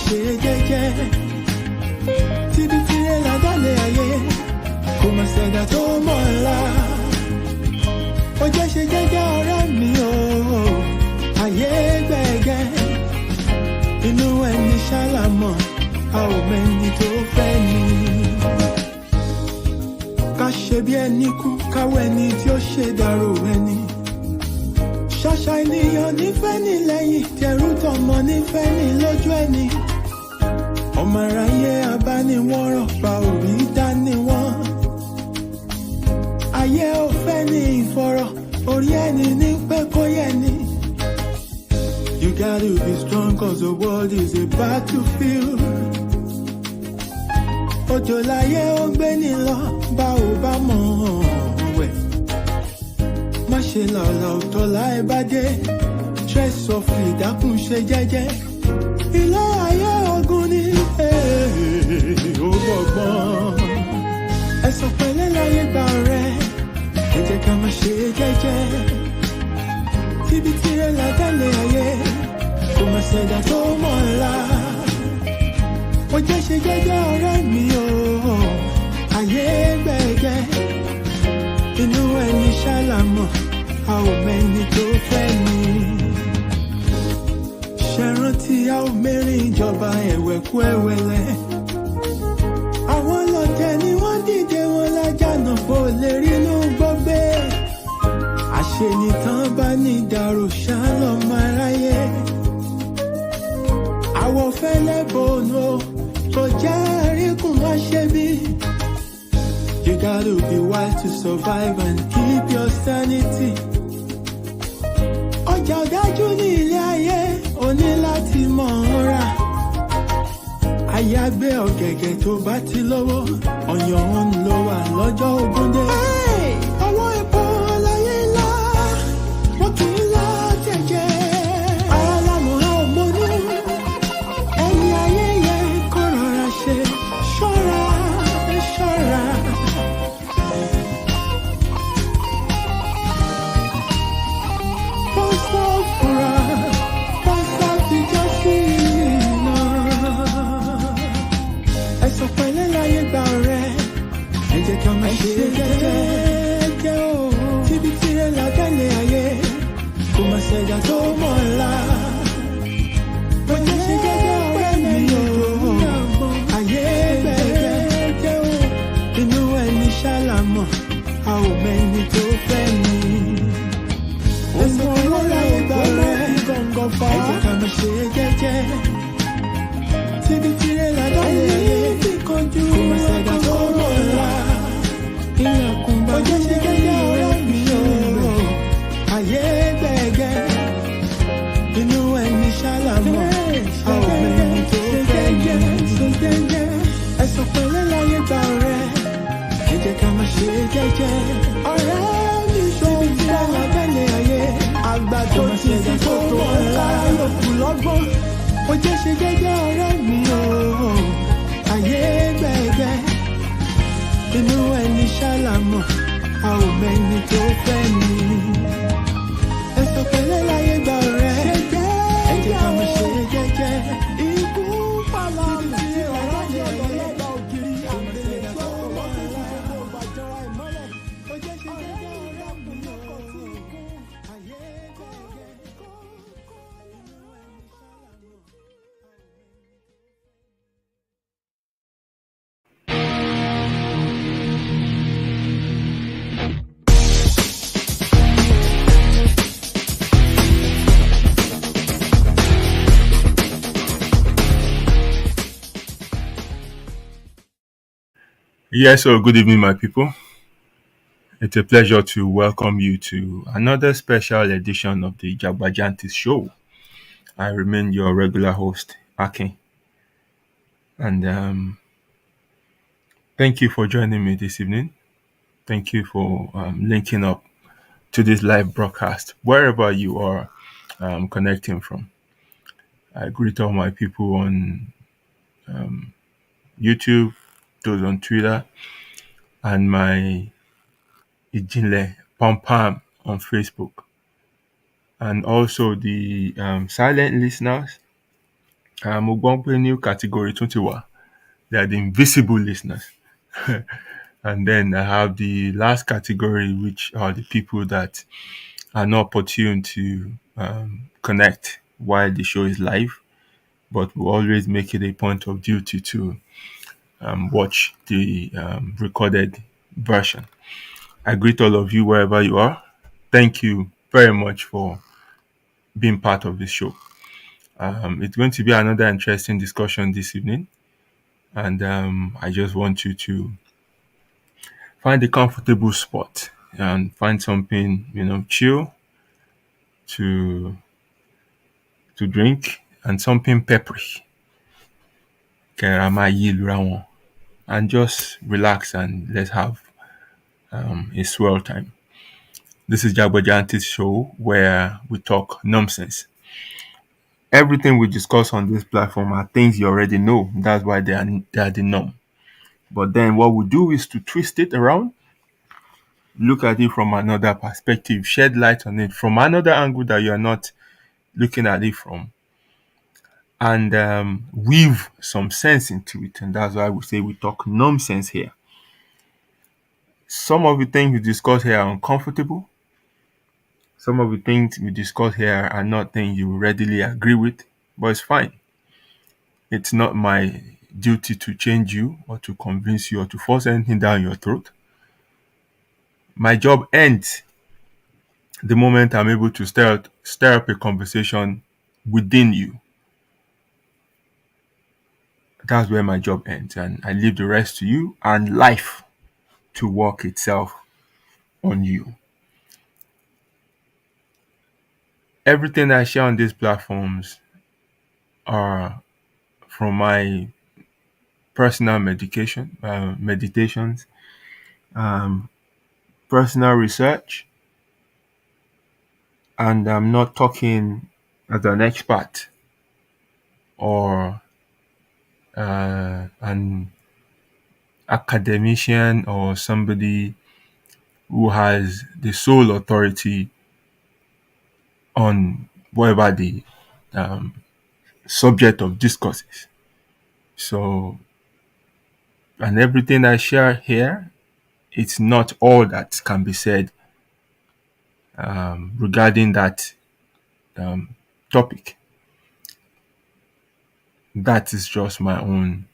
ṣe jẹ́jẹ́. Tíbi tirẹ̀ ládàlẹ̀ ayé, kò mà ṣẹ̀dá tó mọ̀ ńlá. Ó jẹ́ ṣe jẹ́jẹ́ ọ̀rẹ́ mi o, ayé gbẹ̀gẹ́. Inú ẹni ṣálámọ̀, a ò mẹ́ni tó fẹ́ ni. Ká ṣe bí ẹni kú, káwọ́ ẹni tí ó ṣe dàrò ẹni. Ṣàṣà ènìyàn nífẹ̀ẹ́ ní lẹ́yìn, tẹrú tọmọ nífẹ̀ẹ́ ní lójú ẹni. Ọmọ aráyé abániwọ̀nràn pa orí dání wọn. Ayé ò fẹ́ ní ìfọ̀rọ̀, orí ẹni ní pé kó yẹ ni. You gotta be strong cause the world is a battlefield. Òjò láyé ó gbé ní lọ, bá ò bá mọ̀ wẹ̀. Má ṣe lọ́la òtọ́ láì bá dé. Tread softly, dákun ṣe jẹ́jẹ́. Ilé ayé ogun ni ó gbọ̀gbọ́n. Ẹ̀sọ̀ pẹ̀lẹ́ láyé gbà rẹ̀, ẹ jẹ́ ká máa ṣe jẹ́jẹ́. Tíbi tirẹ̀ ládàlẹ̀ ayé, kò mà ṣẹ̀dá tó mọ̀ ńlá. Ó jẹ́ ṣe jẹ́jẹ́ ọ̀rẹ́ mi o, ayé gbẹ̀gẹ́. Inú ẹni ṣálámọ̀, a ò mẹ́ni tó fẹ́ ni. Ṣé rántí a ò mẹ́rin ìjọba ẹ̀wẹ̀kú ẹ̀wẹ̀lẹ̀. Àwọn lọ́tẹ̀ ni wọ́n dìde wọn lájànà kó lè rínú gbọ́gbé. Àṣenìtàn bá ní ìdàrú ṣálọ̀ máa ráyé. Àwọ̀ fẹ́lẹ́ bòónù kò jẹ́ àríkùn má ṣe bí. You gotta be wise to survive and keep your sanity. Ọjà ọ̀dájú ní ilé ayé, o ní láti mọ̀ ọ́n rà. Àyàgbé ọ̀gẹ̀gẹ̀ tó bá ti lówó, ọ̀yàn ń lọ wà lọ́jọ́ ogún dé. Ọwọ́ epo láyé ńlá, wọ́n kì í lá jẹ̀jẹ̀. Ara lámù á ò mọ́nú, ẹni ayé yẹ kó rọra ṣe. Ṣọ́ra, ṣọ́ra. Pọ́sọ̀ fura, pọ́sọ̀ ti jọ́ sí iná. Ẹ̀sọ̀ pẹ̀lẹ́ láyé gbà rẹ̀, ẹ jẹ́ ká máa ṣe jẹ́jẹ́ o. Tíbi tirẹ̀ ládàlẹ̀ ayé, kò mà ṣẹ̀dá tó mọ̀ ńlá. Ó jẹ́ ṣe jẹ́jẹ́ ọ̀rẹ́ mi o, ayé gbẹ̀gẹ́ o. Inú ẹni ṣálámọ̀, a ò mẹ́ni tó fẹ́ ni. Ẹ̀sọ̀ pẹ̀lẹ́ láyé gbà rẹ̀, ẹ jẹ́ ká máa ṣe jẹ́jẹ́. Tíbi tirẹ̀ ládàlẹ̀ ayé, kò mà ṣẹ̀dá tó mọ̀ ńlá. Ilẹ̀kùn bá jẹ́ ṣe jẹ́jẹ́ ọ̀rẹ́ mi o, ayé gbẹ̀gẹ́. Inú ẹni ṣálámọ̀, a ò mẹ́ni tó fẹ́ ni. Ẹ̀sọ̀ pẹ̀lẹ́ láyé gbà rẹ̀, ẹ jẹ́ ká máa ṣe jẹ́jẹ́. Ọ̀rẹ́ mi tíbi tirẹ̀ ládàlẹ̀ ayé, àgbàdo ti fi tó ńlá lòkù lọ́gbọ́n. Ó jẹ́ ṣe jẹ́jẹ́ ọ̀rẹ́ mi o, ayé gbẹ̀gẹ́. Inú ẹni ṣálámọ̀, a ò mẹ́ni tó fẹ́ ni. Ẹ̀sọ̀ pẹ̀lẹ́ láyé gbà rẹ̀, ẹ jẹ́ ká máa ṣe jẹ́jẹ́. Ikú pàlà mi, ọ̀rọ̀ yẹn lọ́lọ́gbà ògiri. Àmì ṣẹ̀dá tó mọ̀ ńlá. Ó jẹ́ ṣe jẹ́jẹ́ ọ̀rẹ́ mi o, ayé gbẹ̀gẹ́. Inú ẹni ṣálámọ̀. Yes, so good evening, my people. It's a pleasure to welcome you to another special edition of the Jagbajantis Show. I remain your regular host, Akin. And thank you for joining me this evening. Thank you for linking up to this live broadcast, wherever you are connecting from. I greet all my people on YouTube, those on Twitter, and my Ijinle Pam Pam on Facebook. And also the silent listeners Mo gbọ́ pé new category tún ti wà. They are the invisible listeners. And then I have the last category, which are the people that are not opportune to connect while the show is live, but we always make it a point of duty to watch the recorded version. I greet all of you wherever you are. Thank you very much for being part of this show. It's going to be another interesting discussion this evening, and I just want you to find a comfortable spot and find something chill to drink and something peppery. Kẹ̀rà máa yí ìlú ra wọn. And just relax and let's have a swell time. This is Jagbajanti's show where we talk nonsense. Everything we discuss on this platform are things you already know. That's why they are the norm. But then what we do is to twist it around, look at it from another perspective, shed light on it from another angle that you are not looking at it from, and weave some sense into it. And that's why we say we talk nonsense here. Some of the things we discuss here are uncomfortable. Some of the things we discuss here are not things you readily agree with, but it's fine. It's not my duty to change you or to convince you or to force anything down your throat. My job ends the moment I'm able to stir up a conversation within you. That's where my job ends, and I leave the rest to you and life to work itself on you. Everything I share on these platforms are from my personal meditations, personal research, and I'm not talking as an expert or an academician or somebody who has the sole authority on whatever the subject of discourse is. So, and everything I share here, it's not all that can be said regarding that topic. That is just my own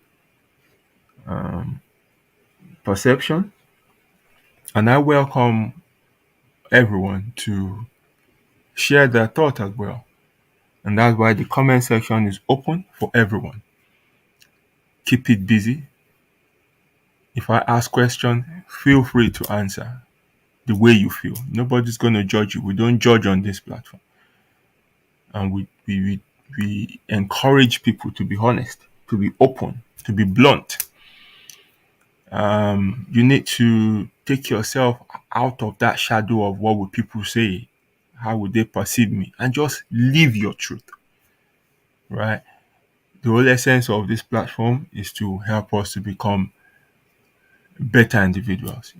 perception, and I welcome everyone to share their thought as well. And that's why the comment section is open for everyone. Keep it busy. If I ask questions, feel free to answer the way you feel. Nobody's going to judge you. We don't judge on this platform. And we encourage people to be honest, to be open, to be blunt. You need to take yourself out of that shadow of what would people say, how would they perceive me, and just live your truth, right? The whole essence of this platform is to help us to become better individuals,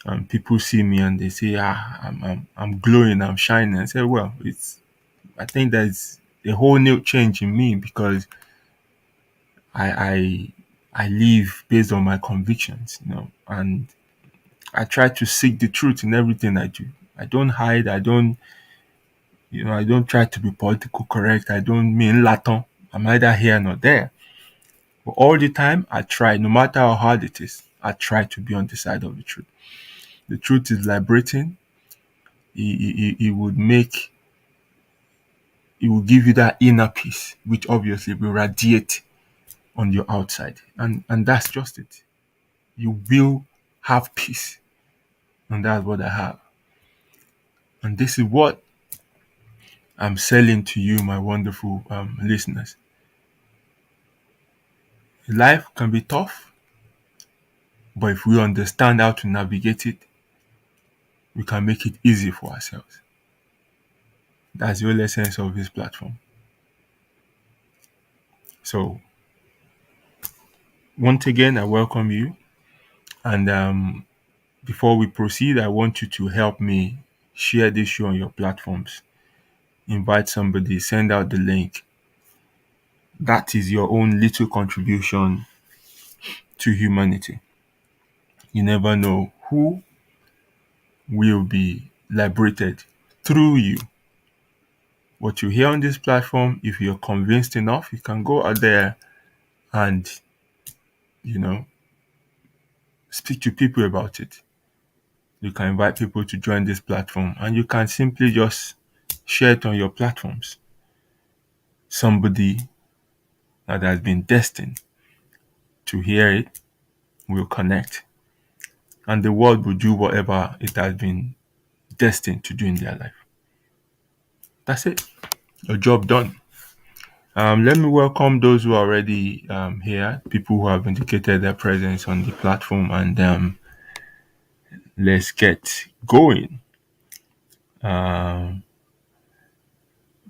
And people see me and they say, I'm glowing, I'm shining. I say, well, I think there's a whole new change in me because I live based on my convictions, and I try to seek the truth in everything I do. I don't hide. I don't try to be political correct. I don't mean Latin. I'm neither here nor there. But all the time, I try, no matter how hard it is, I try to be on the side of the truth. The truth is liberating. It will give you that inner peace, which obviously will radiate on your outside. And that's just it. You will have peace. And that's what I have. And this is what I'm selling to you, my wonderful listeners. Life can be tough, but if we understand how to navigate it, we can make it easy for ourselves. That's the whole essence of this platform. So, once again, I welcome you. And before we proceed, I want you to help me share this show on your platforms. Invite somebody, send out the link. that is your own little contribution to humanity. You never know who will be liberated through you. What you hear on this platform, if you're convinced enough, you can go out there and, you know, speak to people about it. You can invite people to join this platform and you can simply just share it on your platforms. Somebody that has been destined to hear it will connect and the world will do whatever it has been destined to do in their life. That's it. Your job done. Let me welcome those who are already here, people who have indicated their presence on the platform, and let's get going. Mokia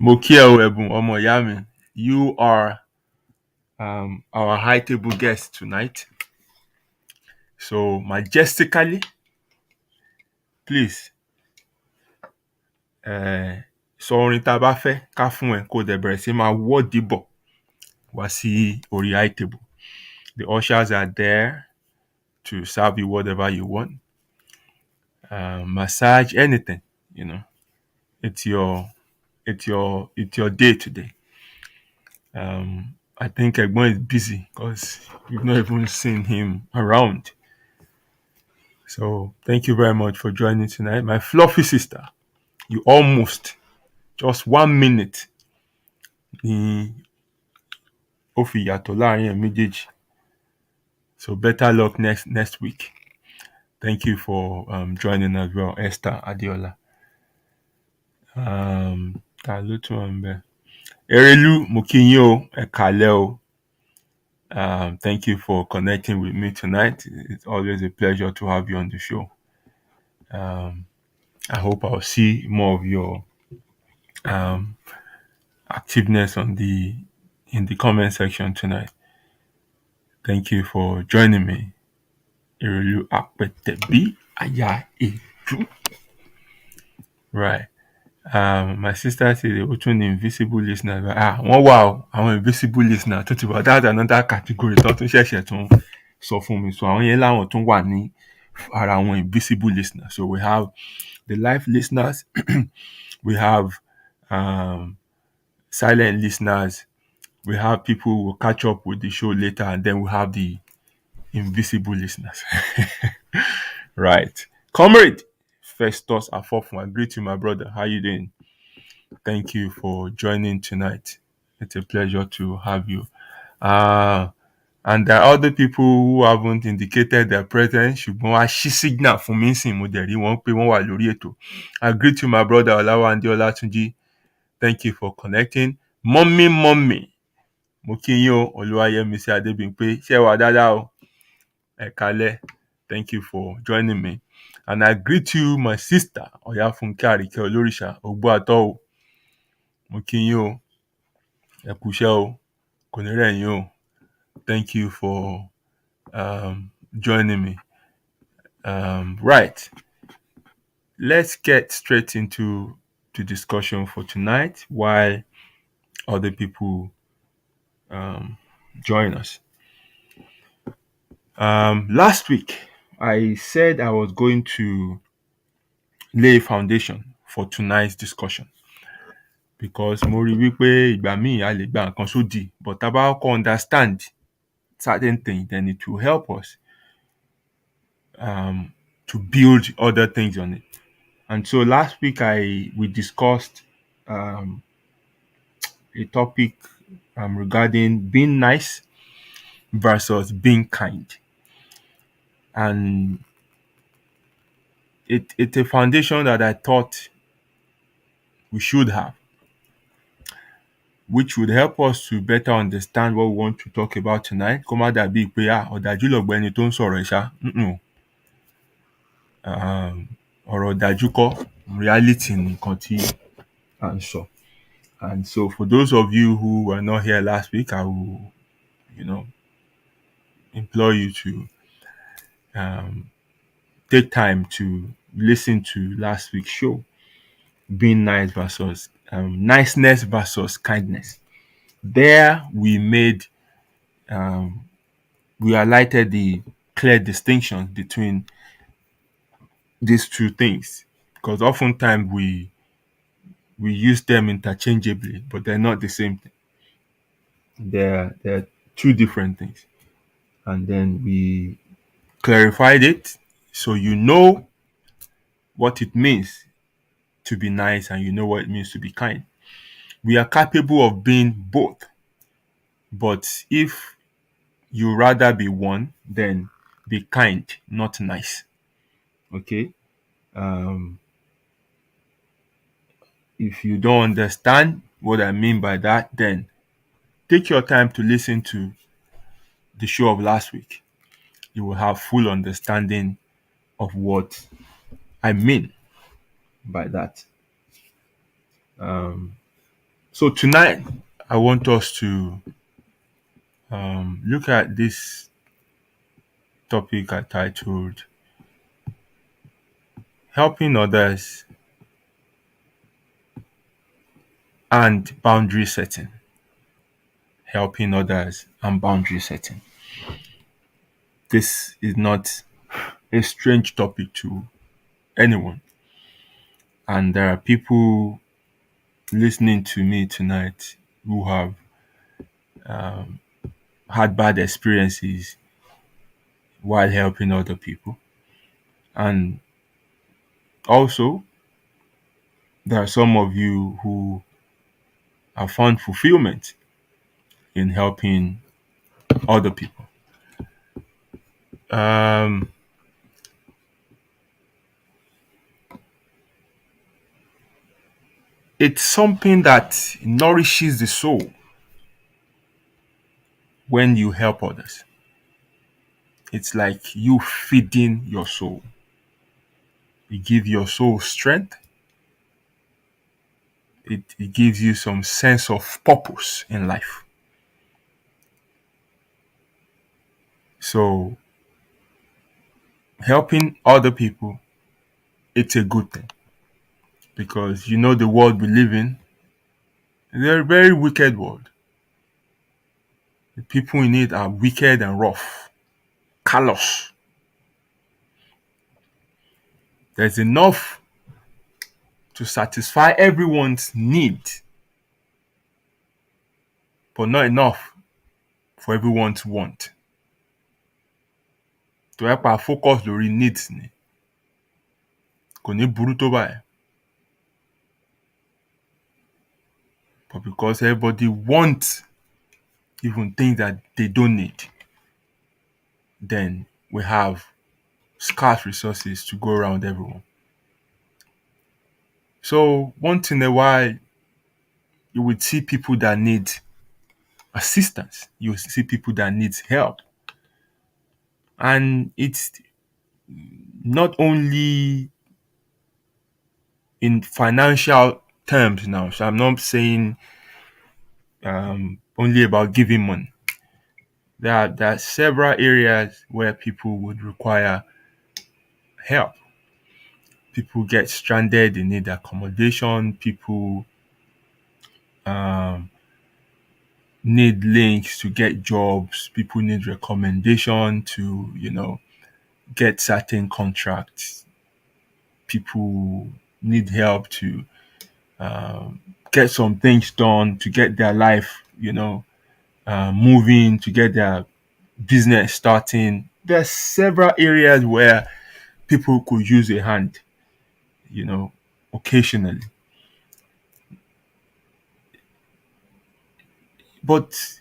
Webun Omoyami, you are our high table guest tonight. So majestically, please, sọ orin tá a bá fẹ́ ká fún ẹ kó dẹ̀ bẹ̀rẹ̀ sí máa wọ́ọ̀dì bọ̀ wá sí orí high table. The ushers are there to serve you whatever you want. Massage, anything, you know. It's your day today. I think Egbon is busy because we've not even seen him around. So thank you very much for joining tonight. My fluffy sister, you almost just 1 minute ní ó fi yàtọ̀ láàrin ẹ̀ méjèèjì. So better luck next week. Thank you for joining as well, Esther Adiola. Ta ló tún wà ńbẹ̀? Erelu, mo kí yín o, ẹ káalẹ́ o. Thank you for connecting with me tonight. It's always a pleasure to have you on the show. I hope I'll see more of your activeness in the comment section tonight. Thank you for joining me. Erelu Apetebi Aya Eju. Right. My sister said they were an invisible listener. Wọ́n wà o, àwọn invisible listener tó ti wà. That's another category tó tún ṣẹ̀ṣẹ̀ tún sọ fún mi. So àwọn yẹn láwọn tún wà ní ara àwọn invisible listeners. So we have the live listeners, we have silent listeners, we have people who will catch up with the show later, and then we have the invisible listeners. Right. Comrade Festus Afofun, I greet you, my brother. How you doing? Thank you for joining tonight. It's a pleasure to have you. And there are other people who haven't indicated their presence. Ṣùgbọ́n wá ṣí signal fún mi sìn mo dẹ̀ rí wọn pé wọ́n wà lórí ètò. I greet you, my brother Olawande Olatunji. Thank you for connecting. Mommy, mo kí yín o, Olúwayẹmísí Adébímpé. Ṣé wà dáadáa o? Ẹ káalẹ́. Thank you for joining me. And I greet you, my sister, Ọ̀yáfúnkẹ́ Àríkẹ́ Olóríṣà, Ògbóàtọ́ o. Mo kí yín o. Ẹ kú iṣẹ́ o. Kò ní rẹ̀ yín o. Thank you for joining me. Right. Let's get straight into the discussion for tonight while other people join us. Last week, I said I was going to lay a foundation for tonight's discussion because mo rí wípé ìgbà míì a lè gba nǹkan sódì, but tá bá kọ́kọ́ understand certain things, then it will help us to build other things on it. And so last week we discussed a topic regarding being nice versus being kind. And it's a foundation that I thought we should have, which would help us to better understand what we want to talk about tonight. Kó má dàbí pé ọ̀dájú lọ̀gbẹ́ni tó ń sọ̀rọ̀ ẹ̀ ṣá. Ọ̀rọ̀ ọ̀dájú kọ́, reality nìkan tí à ń sọ. And so for those of you who were not here last week, I will, implore you to take time to listen to last week's show, being nice versus niceness versus kindness. There um, we highlighted the clear distinctions between these two things, because oftentimes we use them interchangeably, but they're not the same thing. They're two different things. And then we clarified it so you know what it means to be nice and you know what it means to be kind. We are capable of being both, but if you rather be one, then be kind, not nice. Okay. Um, if you don't understand what I mean by that, then take your time to listen to the show of last week. You will have full understanding of what I mean by that. Um, so tonight, I want us to look at this topic I titled Helping Others and Boundary Setting. Helping others and boundary setting. This is not a strange topic to anyone. And there are people listening to me tonight who have had bad experiences while helping other people. And also, there are some of you who have found fulfillment in helping other people. Um, it's something that nourishes the soul when you help others. It's like you feeding your soul. It gives your soul strength. It gives you some sense of purpose in life. So helping other people, it's a good thing, because you know the world we live in is a very wicked world. The people in it are wicked and rough, callous. There's enough to satisfy everyone's need, but not enough for everyone's want. To help our focus lórí needs ni kò ní burú tó báyìí. But because everybody wants even things that they don't need, then we have scarce resources to go around everyone. So once in a while, you would see people that need assistance. You will see people that need help. And it's not only in financial terms now. So I'm not saying only about giving money. There are several areas where people would require help. People get stranded, they need accommodation. People um, need links to get jobs. People need recommendation to, get certain contracts. People need help to get some things done, to get their life, moving, to get their business starting. There's several areas where people could use a hand, occasionally. But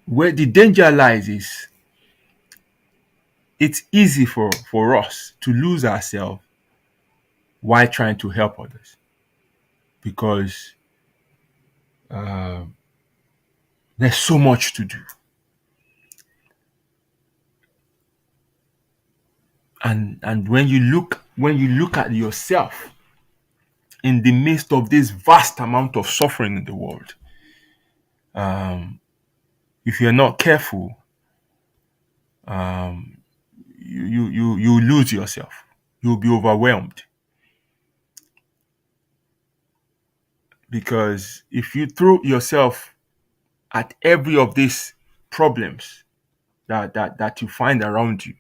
where the danger lies is it's easy for us to lose ourselves while trying to help others, because there's so much to do. And when you look at yourself in the midst of this vast amount of suffering in the world, if you're not careful, you lose yourself. You'll be overwhelmed, because if you throw yourself at every of these problems that you find around you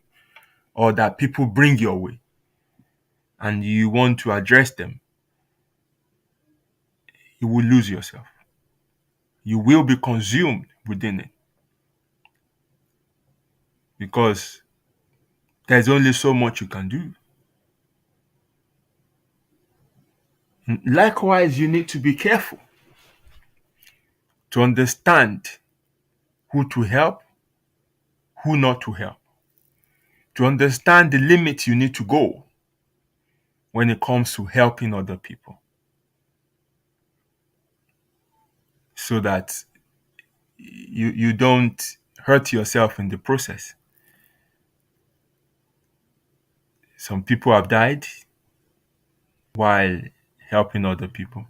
or that people bring your way and you want to address them, you will lose yourself. You will be consumed within it because there's only so much you can do. Likewise, you need to be careful to understand who to help, who not to help, to understand the limits you need to go when it comes to helping other people so that you don't hurt yourself in the process. Some people have died while helping other people.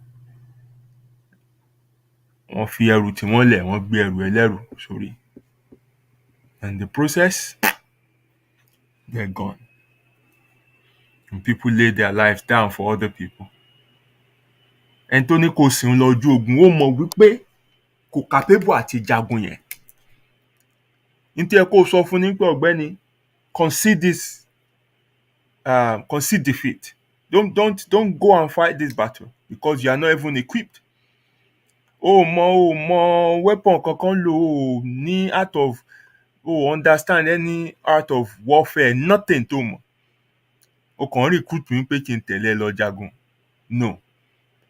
Wọ́n fi ẹrù tí wọ́n lẹ̀, wọ́n gbé ẹrù ẹlẹ́rù sórí. And the process, they're gone. And people lay their lives down for other people. Ẹni tó ní kò sí ń lọ ojú ogun, ó mọ̀ wípé kò capable àti jagun yẹn. Nítorí ẹ kó sọ fún ní pé ọ̀gbẹ́ni, concede defeat. Don't go and fight this battle because you are not even equipped. O mọ weapon kankan lò ó ní art of understand any art of warfare, nothing tó mọ̀. O kàn recruit mi pé kí n tẹ̀lé lọ jagun. No,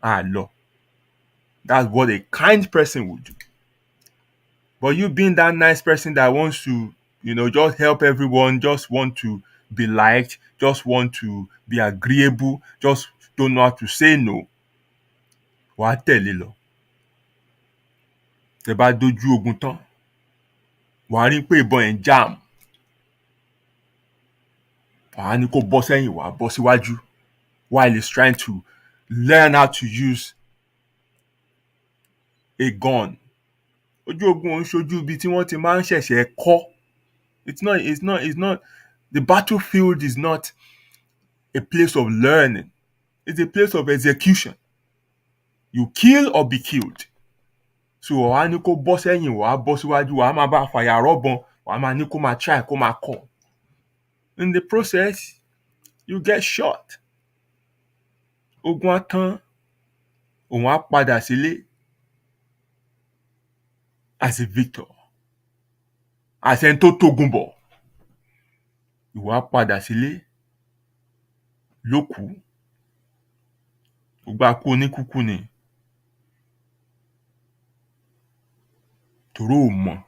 lọ. That's what a kind person would do. But you being that nice person that wants to, just help everyone, just want to be liked, just want to be agreeable, just don't know how to say no. Wàá tẹ̀lé lọ. Tẹ́ bá dojú ogun tán, wàá rí pé ìbọn ẹ̀ ń jam. Wàá ní kó bọ́ sẹ́yìn, wàá bọ́ síwájú while he's trying to learn how to use a gun. Ojú ogun ò ń ṣojú ibi tí wọ́n ti máa ń ṣẹ̀ṣẹ̀ kọ́. It's not. The battlefield is not a place of learning. It's a place of execution. You kill or be killed. So wàá ní kó bọ́ sẹ́yìn, wàá bọ́ síwájú, wàá máa bá fàyà rọ́bọn, wàá máa ní kó máa try kó máa kọ́. In the process, you get shot. Ogun á tán, òun á padà sílé as a victor. As ẹni tó tógun bọ̀. Ìwọ á padà sílé lókù. Ògbà kú oníkúkú ni. Torí ò mọ̀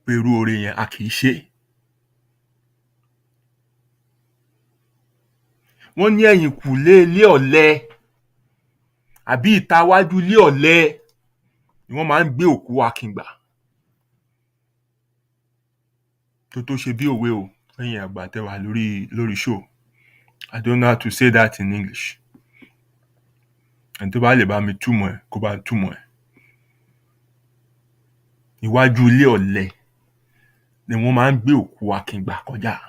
pé irú oore yẹn a kì í ṣe. Wọ́n ní ẹ̀yìnkùlé ilé ọ̀lẹ àbí ìta iwájú ilé ọ̀lẹ ni wọ́n máa ń gbé òkú akin gbà. Tó ṣe bí òwe o, ẹ̀yin àgbà tẹ́ wà lórí show. I don't know how to say that in English. Ẹni tó bá lè bá mi túmọ̀ ẹ̀ kó bá túmọ̀ ẹ̀. Iwájú ilé ọ̀lẹ ni wọ́n máa ń gbé òkú akin gbà kọjá.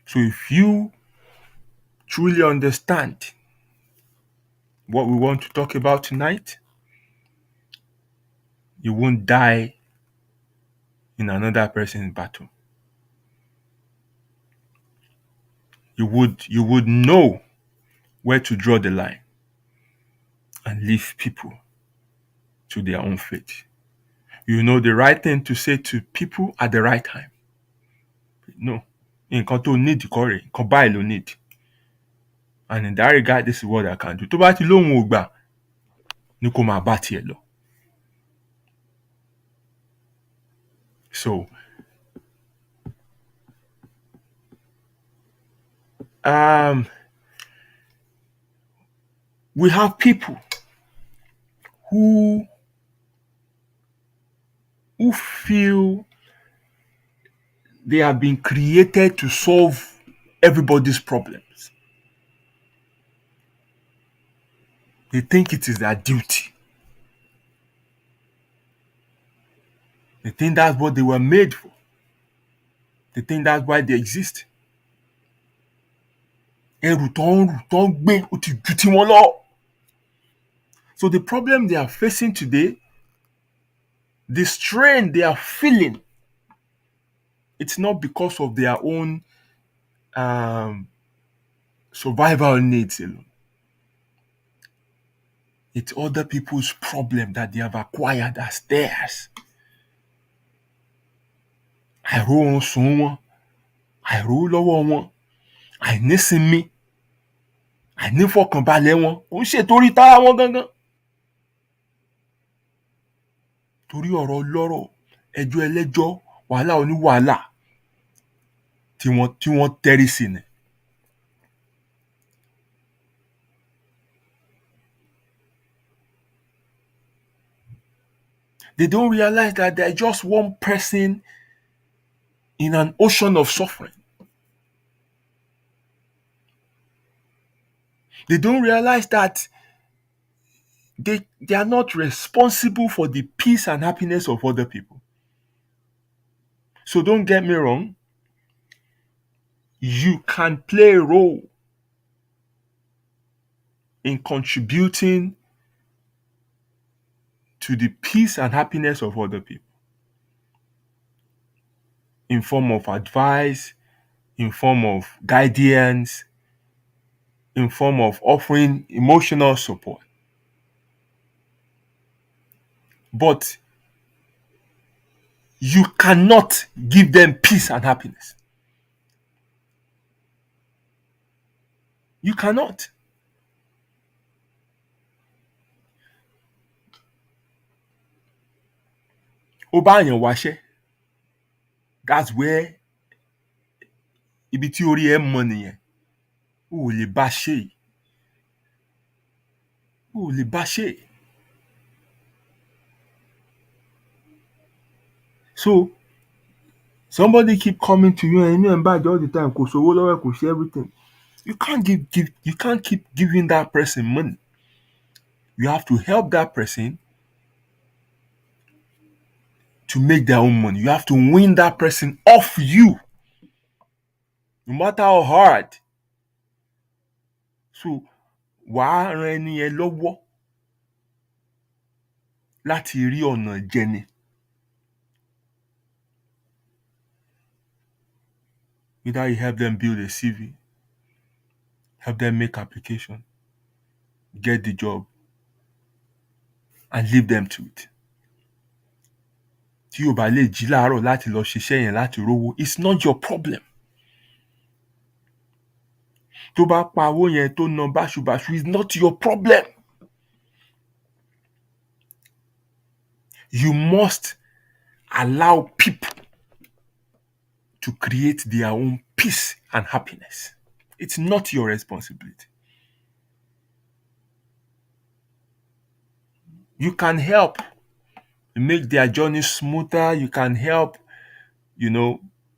So if you truly understand what we want to talk about tonight, you won't die in another person's battle. You would know where to draw the line and leave people to their own fate. You know the right thing to say to people at the right time. No, nǹkan tó need kọ́ rẹ̀, nǹkan báyìí ló need. And in that regard, this is what I can do. Tó bá ti lóhùn ò gbà, ní kó máa bá tiẹ̀ lọ. So, we have people who feel they have been created to solve everybody's problems. They think it is their duty. They think that's what they were made for. They think that's why they exist. Ẹrù tó ń gbé ó ti ju tiwọn lọ. So the problem they are facing today, the strain they are feeling, it's not because of their own um, survival needs alone. It's other people's problem that they have acquired as theirs. Àìróorun sùn wọn, àìrówó lọ́wọ́ wọn, àìnísinmi, àìnífọ̀kànbalẹ̀ wọn, kò ń ṣe torí tara wọn gangan. Torí ọ̀rọ̀ ọlọ́rọ̀, ẹjọ́ ẹlẹ́jọ́, wàhálà oníwàhálà tí wọ́n tẹ́rí sí ni. They don't realize that they're just one person in an ocean of suffering. They don't realize that they are not responsible for the peace and happiness of other people. So don't get me wrong. You can play a role in contributing to the peace and happiness of other people in form of advice, in form of guidance, in form of offering emotional support. But you cannot give them peace and happiness. You cannot. Ó bá yàn wáṣẹ́, that's where ibi tí orí ẹ mọ nìyẹn. O ò lè bá ṣe. O ò lè bá ṣe. So somebody keep coming to you and bad all the time, kò sówó lọ́wọ́, kò ṣe everything. You can't keep giving that person money. You have to help that person to make their own money. You have to win that person off you, no matter how hard. So wàá ran ẹni yẹn lọ́wọ́ láti rí ọ̀nà jẹni. Either you help them build a CV, help them make application, get the job, and leave them to it. Tí o bá lè jí láàárọ̀ láti lọ ṣiṣẹ́ yẹn láti rówó, it's not your problem. Tó bá pa owó yẹn tó ná báṣubàṣu, it's not your problem. You must allow people to create their own peace and happiness. It's not your responsibility. You can help make their journey smoother. You can help,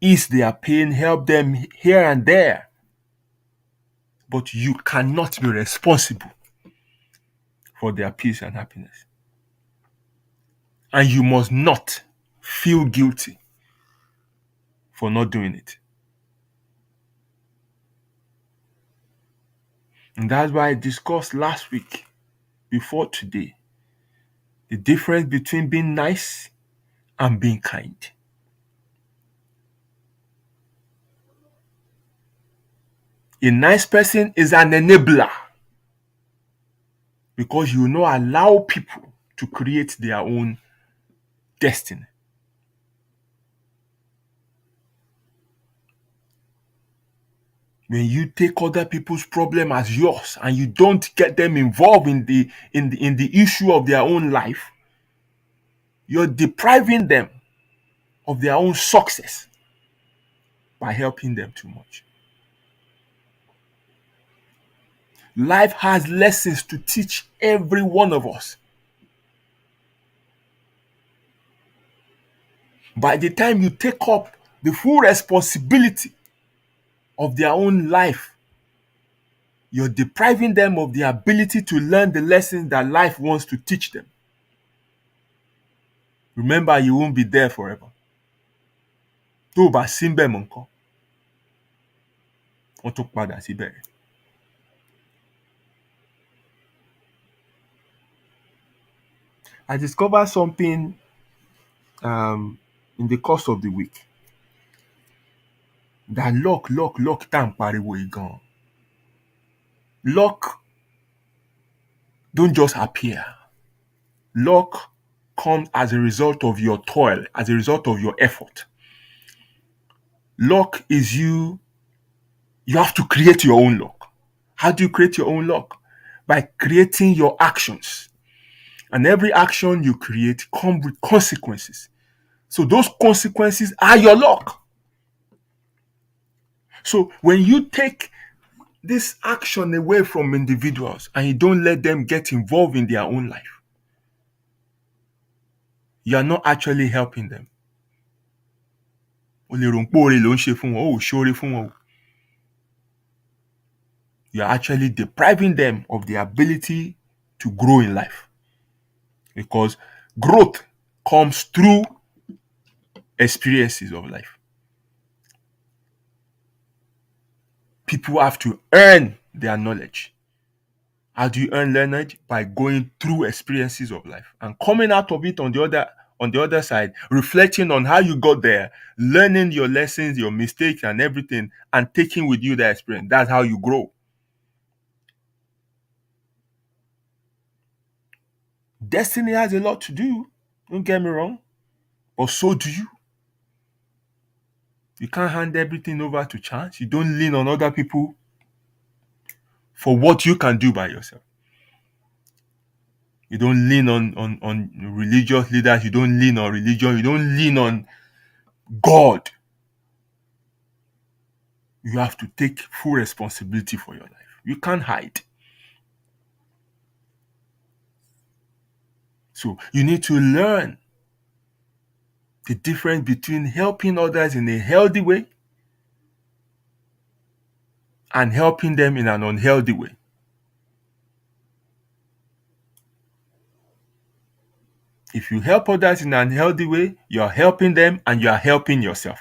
ease their pain, help them here and there. But you cannot be responsible for their peace and happiness. And you must not feel guilty for not doing it. And that's why I discussed last week, before today, the difference between being nice and being kind. A nice person is an enabler because you will not allow people to create their own destiny. When you take other people's problem as yours and you don't get them involved in the issue of their own life, you're depriving them of their own success by helping them too much. Life has lessons to teach every one of us. By the time you take up the full responsibility of their own life, you're depriving them of the ability to learn the lessons that life wants to teach them. Remember, you won't be there forever. Tó o bá sí ńbẹ̀ mọ́ ńkọ́, wọ́n tún padà síbẹ̀. I discovered something in the course of the week that luck tá à ń pariwo yìí gan. Luck don't just appear. Luck comes as a result of your toil, as a result of your effort. Luck is you have to create your own luck. How do you create your own luck? By creating your actions. And every action you create comes with consequences. So those consequences are your luck. So when you take this action away from individuals and you don't let them get involved in their own life, you are not actually helping them. O lè rò pé oore ló ń ṣe fún wọn, ó ò ṣoore fún wọn. You are actually depriving them of the ability to grow in life. Because growth comes through experiences of life. People have to earn their knowledge. How do you earn knowledge? By going through experiences of life and coming out of it on the other side, reflecting on how you got there, learning your lessons, your mistakes, and everything, and taking with you that experience. That's how you grow. Destiny has a lot to do, don't get me wrong, but so do you. You can't hand everything over to chance. You don't lean on other people for what you can do by yourself. You don't lean on religious leaders. You don't lean on religion. You don't lean on God. You have to take full responsibility for your life. You can't hide. So you need to learn the difference between helping others in a healthy way and helping them in an unhealthy way. If you help others in an unhealthy way, you're helping them and you're helping yourself.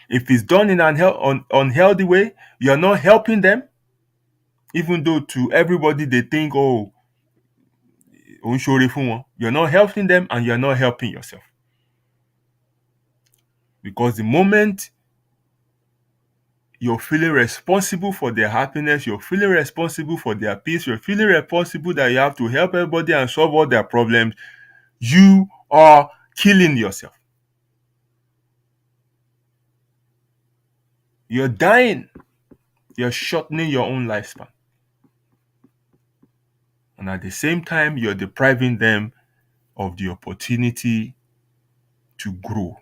If it's done in an unhealthy way, you're not helping them, even though to everybody they think, oh, you're not helping them and you're not helping yourself. Because the moment you're feeling responsible for their happiness, you're feeling responsible for their peace, you're feeling responsible that you have to help everybody and solve all their problems, you are killing yourself. You're dying. You're shortening your own lifespan. And at the same time, you're depriving them of the opportunity to grow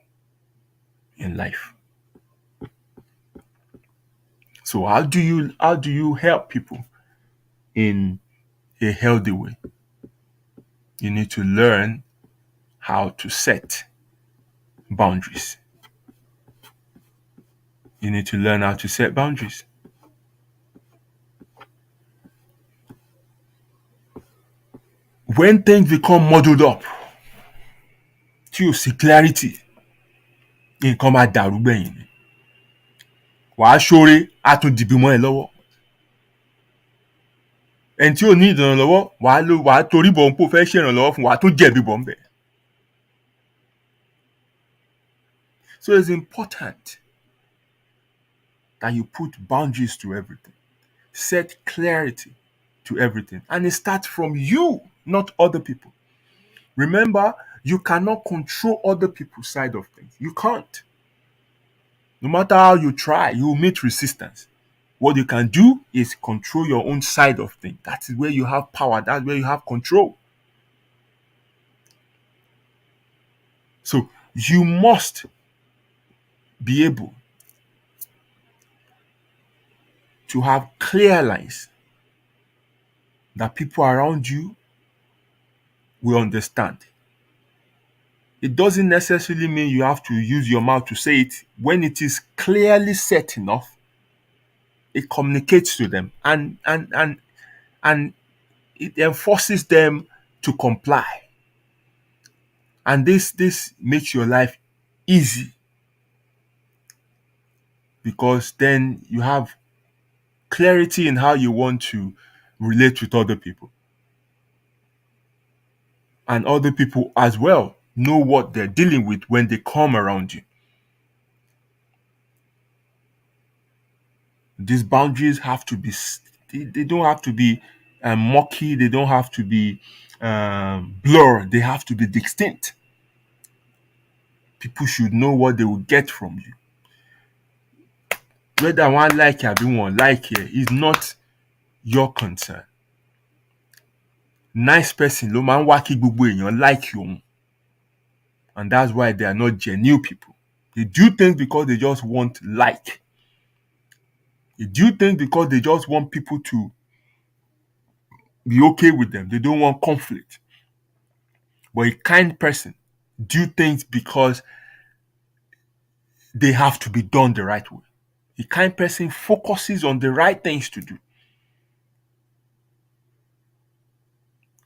in life. So how do you help people in a healthy way? You need to learn how to set boundaries. You need to learn how to set boundaries. When things become muddled up, tí ò sí clarity, nǹkan máa dàrú gbẹ̀yìn ni. Wàá ṣoore, á tún dìbì mọ́ ẹ lọ́wọ́. Ẹni tí ò ní ìrànlọ́wọ́, wàá torí bọ̀ ń pò fẹ́ ṣèrànlọ́wọ́ fún, wàá tún jẹ̀bi bọ̀ ń bẹ̀. So it's important that you put boundaries to everything. Set clarity to everything. And it starts from you, not other people. Remember, you cannot control other people's side of things. You can't. No matter how you try, you will meet resistance. What you can do is control your own side of things. That is where you have power. That's where you have control. So you must be able to have clear lines that people around you will understand. It doesn't necessarily mean you have to use your mouth to say it. When it is clearly set enough, it communicates to them and it enforces them to comply. And this makes your life easy because then you have clarity in how you want to relate with other people. and other people as well know what they're dealing with when they come around you. These boundaries have to be, they don't have to be murky, they don't have to be blurred, they have to be distinct. People should know what they will get from you. Whether one like you or one like you is not your concern. Nice person ló máa ń wá kí gbogbo èèyàn like you, and that's why they are not genuine people. They do things because they just want like. They do things because they just want people to be okay with them. They don't want conflict. But a kind person do things because they have to be done the right way. A kind person focuses on the right things to do.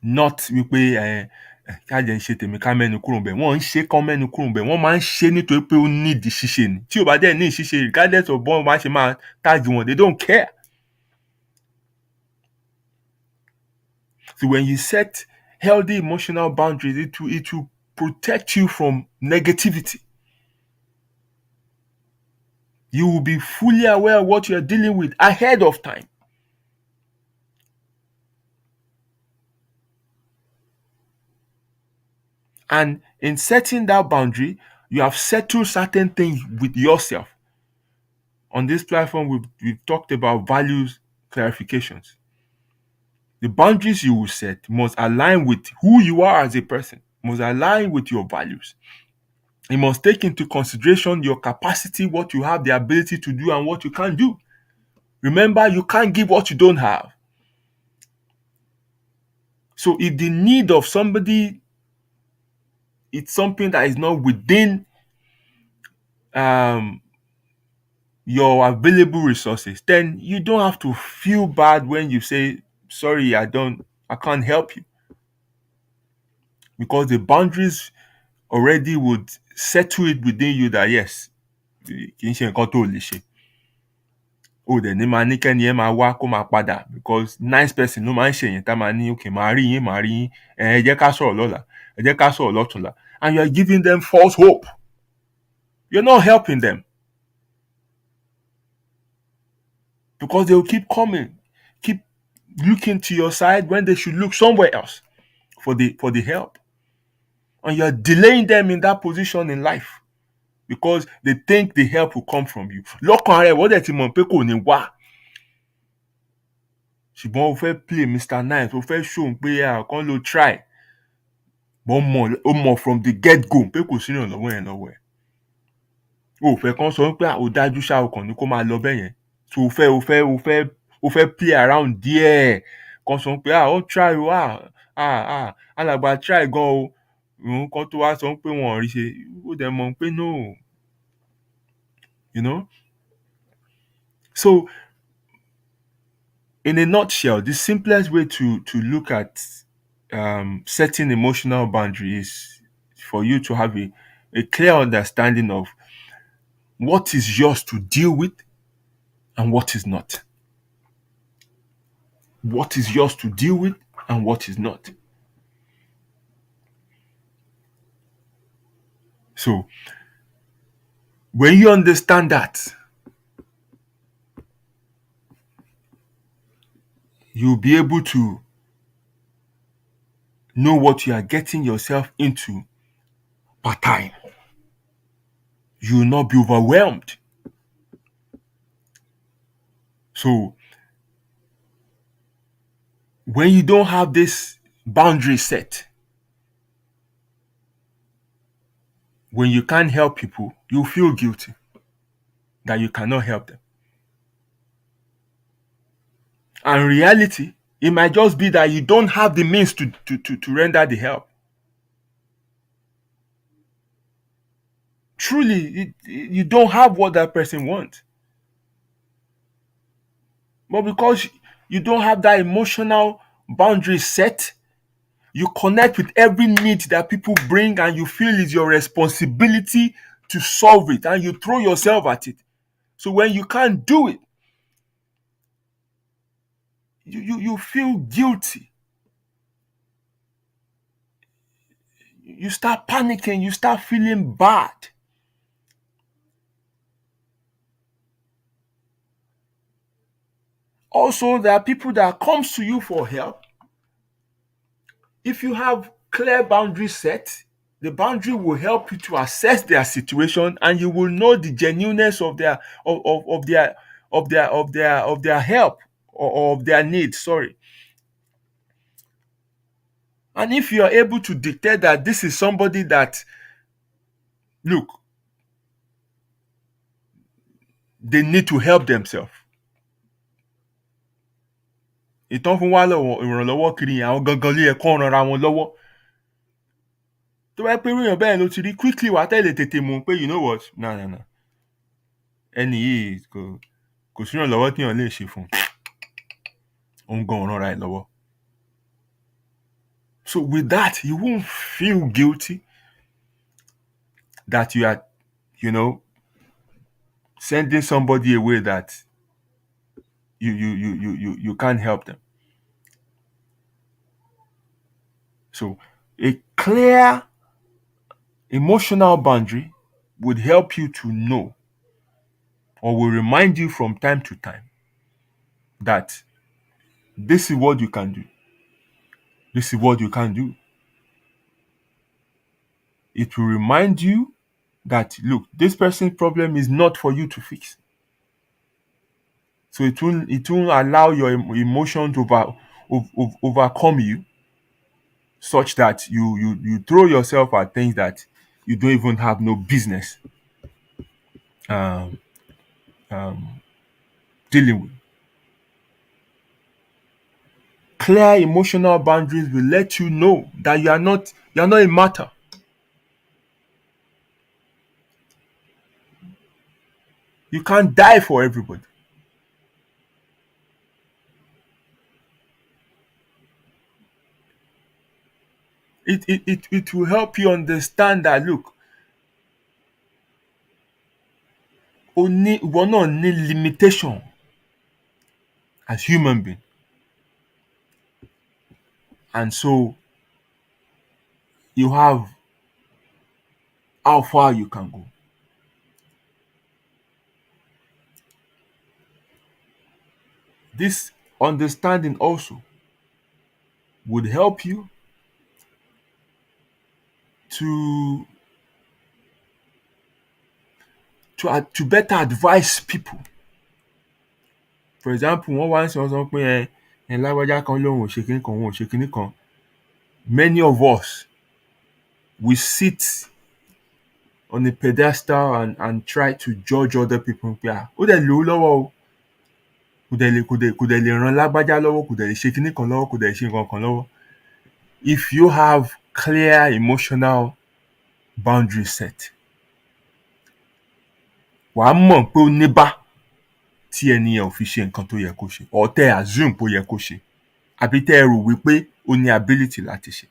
Not wípé kájẹ ń ṣe tèmi ká mẹ́nu kúrò ńbẹ̀. Wọ́n ń ṣe kán mẹ́nu kúrò ńbẹ̀. Wọ́n máa ń ṣe nítorí pé ó nídìí ṣíṣe ni. Tí ò bá dẹ̀ ní ìṣíṣe, regardless of bọ́n bá ṣe máa tag wọn, they don't care. So when you set healthy emotional boundaries, it will protect you from negativity. You will be fully aware of what you are dealing with ahead of time. And in setting that boundary, you have settled certain things with yourself. On this platform, we've talked about values clarifications. The boundaries you will set must align with who you are as a person, must align with your values. You must take into consideration your capacity, what you have the ability to do, and what you can't do. Remember, you can't give what you don't have. So if the need of somebody, it's something that is not within your available resources, then you don't have to feel bad when you say, sorry, I can't help you. Because the boundaries already would settle it within you that yes, kì í ṣe nǹkan tó lè ṣe. O dẹ̀ ní máa ní kẹ́ni ẹ máa wá kó máa padà, because nice person ló máa ń ṣe yẹn tá máa ní okay máa rí yín ẹ jẹ́ ká sọ̀rọ̀ lọ́la, ẹ jẹ́ ká sọ̀rọ̀ lọ́tùnla, and you are giving them false hope. You're not helping them, because they will keep coming, keep looking to your side when they should look somewhere else for the help. And you're delaying them in that position in life because they think the help will come from you. Lọ́kàn rẹ̀ wọ́n dẹ̀ ti mọ̀ pé kò ní wá. Ṣùgbọ́n o fẹ́ play Mr. Nice, o fẹ́ show pé kán ló try. But o mọ̀ from the get-go pé kò sí ìrànlọ́wọ́ yẹn lọ́wọ́ ẹ̀. O fẹ́ kán sọ pé ó dájú ṣá o kàn ní kó máa lọ bẹ́ẹ̀ yẹn. So o fẹ́ play around díẹ̀. Kán sọ pé ó try o alàgbà try gan o. Nǹkan tó wá sọ pé wọn ò rí ṣe, ó dẹ̀ mọ̀ pé no. You know? So, in a nutshell, the simplest way to look at setting emotional boundaries is for you to have a clear understanding of what is yours to deal with and what is not. What is yours to deal with and what is not. So, when you understand that, you'll be able to know what you are getting yourself into per time. You will not be overwhelmed. So, when you don't have this boundary set, when you can't help people, you feel guilty that you cannot help them. And in reality, it might just be that you don't have the means to render the help. Truly, you don't have what that person wants. But because you don't have that emotional boundary set, you connect with every need that people bring and you feel it's your responsibility to solve it, and you throw yourself at it. So when you can't do it, you feel guilty. you start panicking, you start feeling bad. Also, there are people that comes to you for help. If you have clear boundaries set, the boundary will help you to assess their situation, and you will know the genuineness of their of their help, or of their needs. Sorry. And if you are able to dictate that this is somebody that, look, they need to help themselves. Ìtàn fún wa lọ́wọ́ ìrànlọ́wọ́ kiri yẹn, àwọn gangan ló yẹ kó ranra wọn lọ́wọ́. Tó bá pé èèyàn bẹ́ẹ̀ ló ti rí, quickly wà á tẹ̀lé tètè mú pé you know what, no. Ẹni yìí kò sí ìrànlọ́wọ́ tí èèyàn lè ṣe fún òun gan ranra ẹ̀ lọ́wọ́. So with that, you won't feel guilty that you are, sending somebody away that you can't help them. So a clear emotional boundary would help you to know, or will remind you from time to time, that this is what you can do. This is what you can do. It will remind you that, look, this person's problem is not for you to fix. So it won't allow your emotion to overcome you, such that you throw yourself at things that you don't even have no business dealing with. Clear emotional boundaries will let you know that you're not a matter. You can't die for everybody. It will help you understand that, look, ìwọ náà ní limitation as human being. And so you have how far you can go. This understanding also would help you to better advise people. For example, wọ́n wá ń sọ pé lágbájá kan lóhùn ò ṣe kinní kan, òun ò ṣe kinní kan. Many of us, we sit on a pedestal and try to judge other people. Pé ó dẹ̀ lówó lọ́wọ́ o, kò dẹ̀ lè ran lágbájá lọ́wọ́, kò dẹ̀ lè ṣe kinní kan lọ́wọ́, kò dẹ̀ lè ṣe nǹkan kan lọ́wọ́. If you have clear emotional boundary set, wàá mọ̀ pé ó ní bá tí ẹni yẹn ò fi ṣe nǹkan tó yẹ kó ṣe, or tẹ́ assume pé ó yẹ kó ṣe, àbí tẹ́ rò wípé ó ní ability láti ṣe.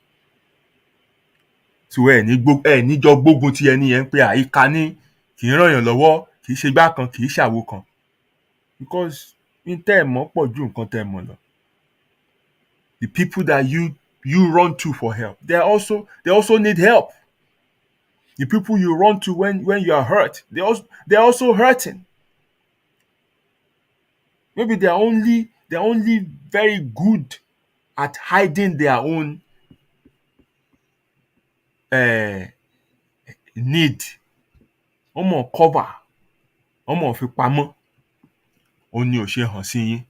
So ẹ ní jọ gbógun ti ẹni yẹn pé ìkà ni, kì í ràn yàn lọ́wọ́, kì í ṣe gbá kan, kì í ṣàwo kan. Because ní tẹ́ ẹ̀ mọ̀ pọ̀ ju nǹkan tẹ́ ẹ̀ mọ̀ lọ. The people that you run to for help, they also need help. The people you run to when you are hurt, they're also hurting. Maybe they're only very good at hiding their own need. Wọ́n mọ̀ cover, wọ́n mọ̀ fi pamọ́, ó ní ò ṣe hàn sí yín.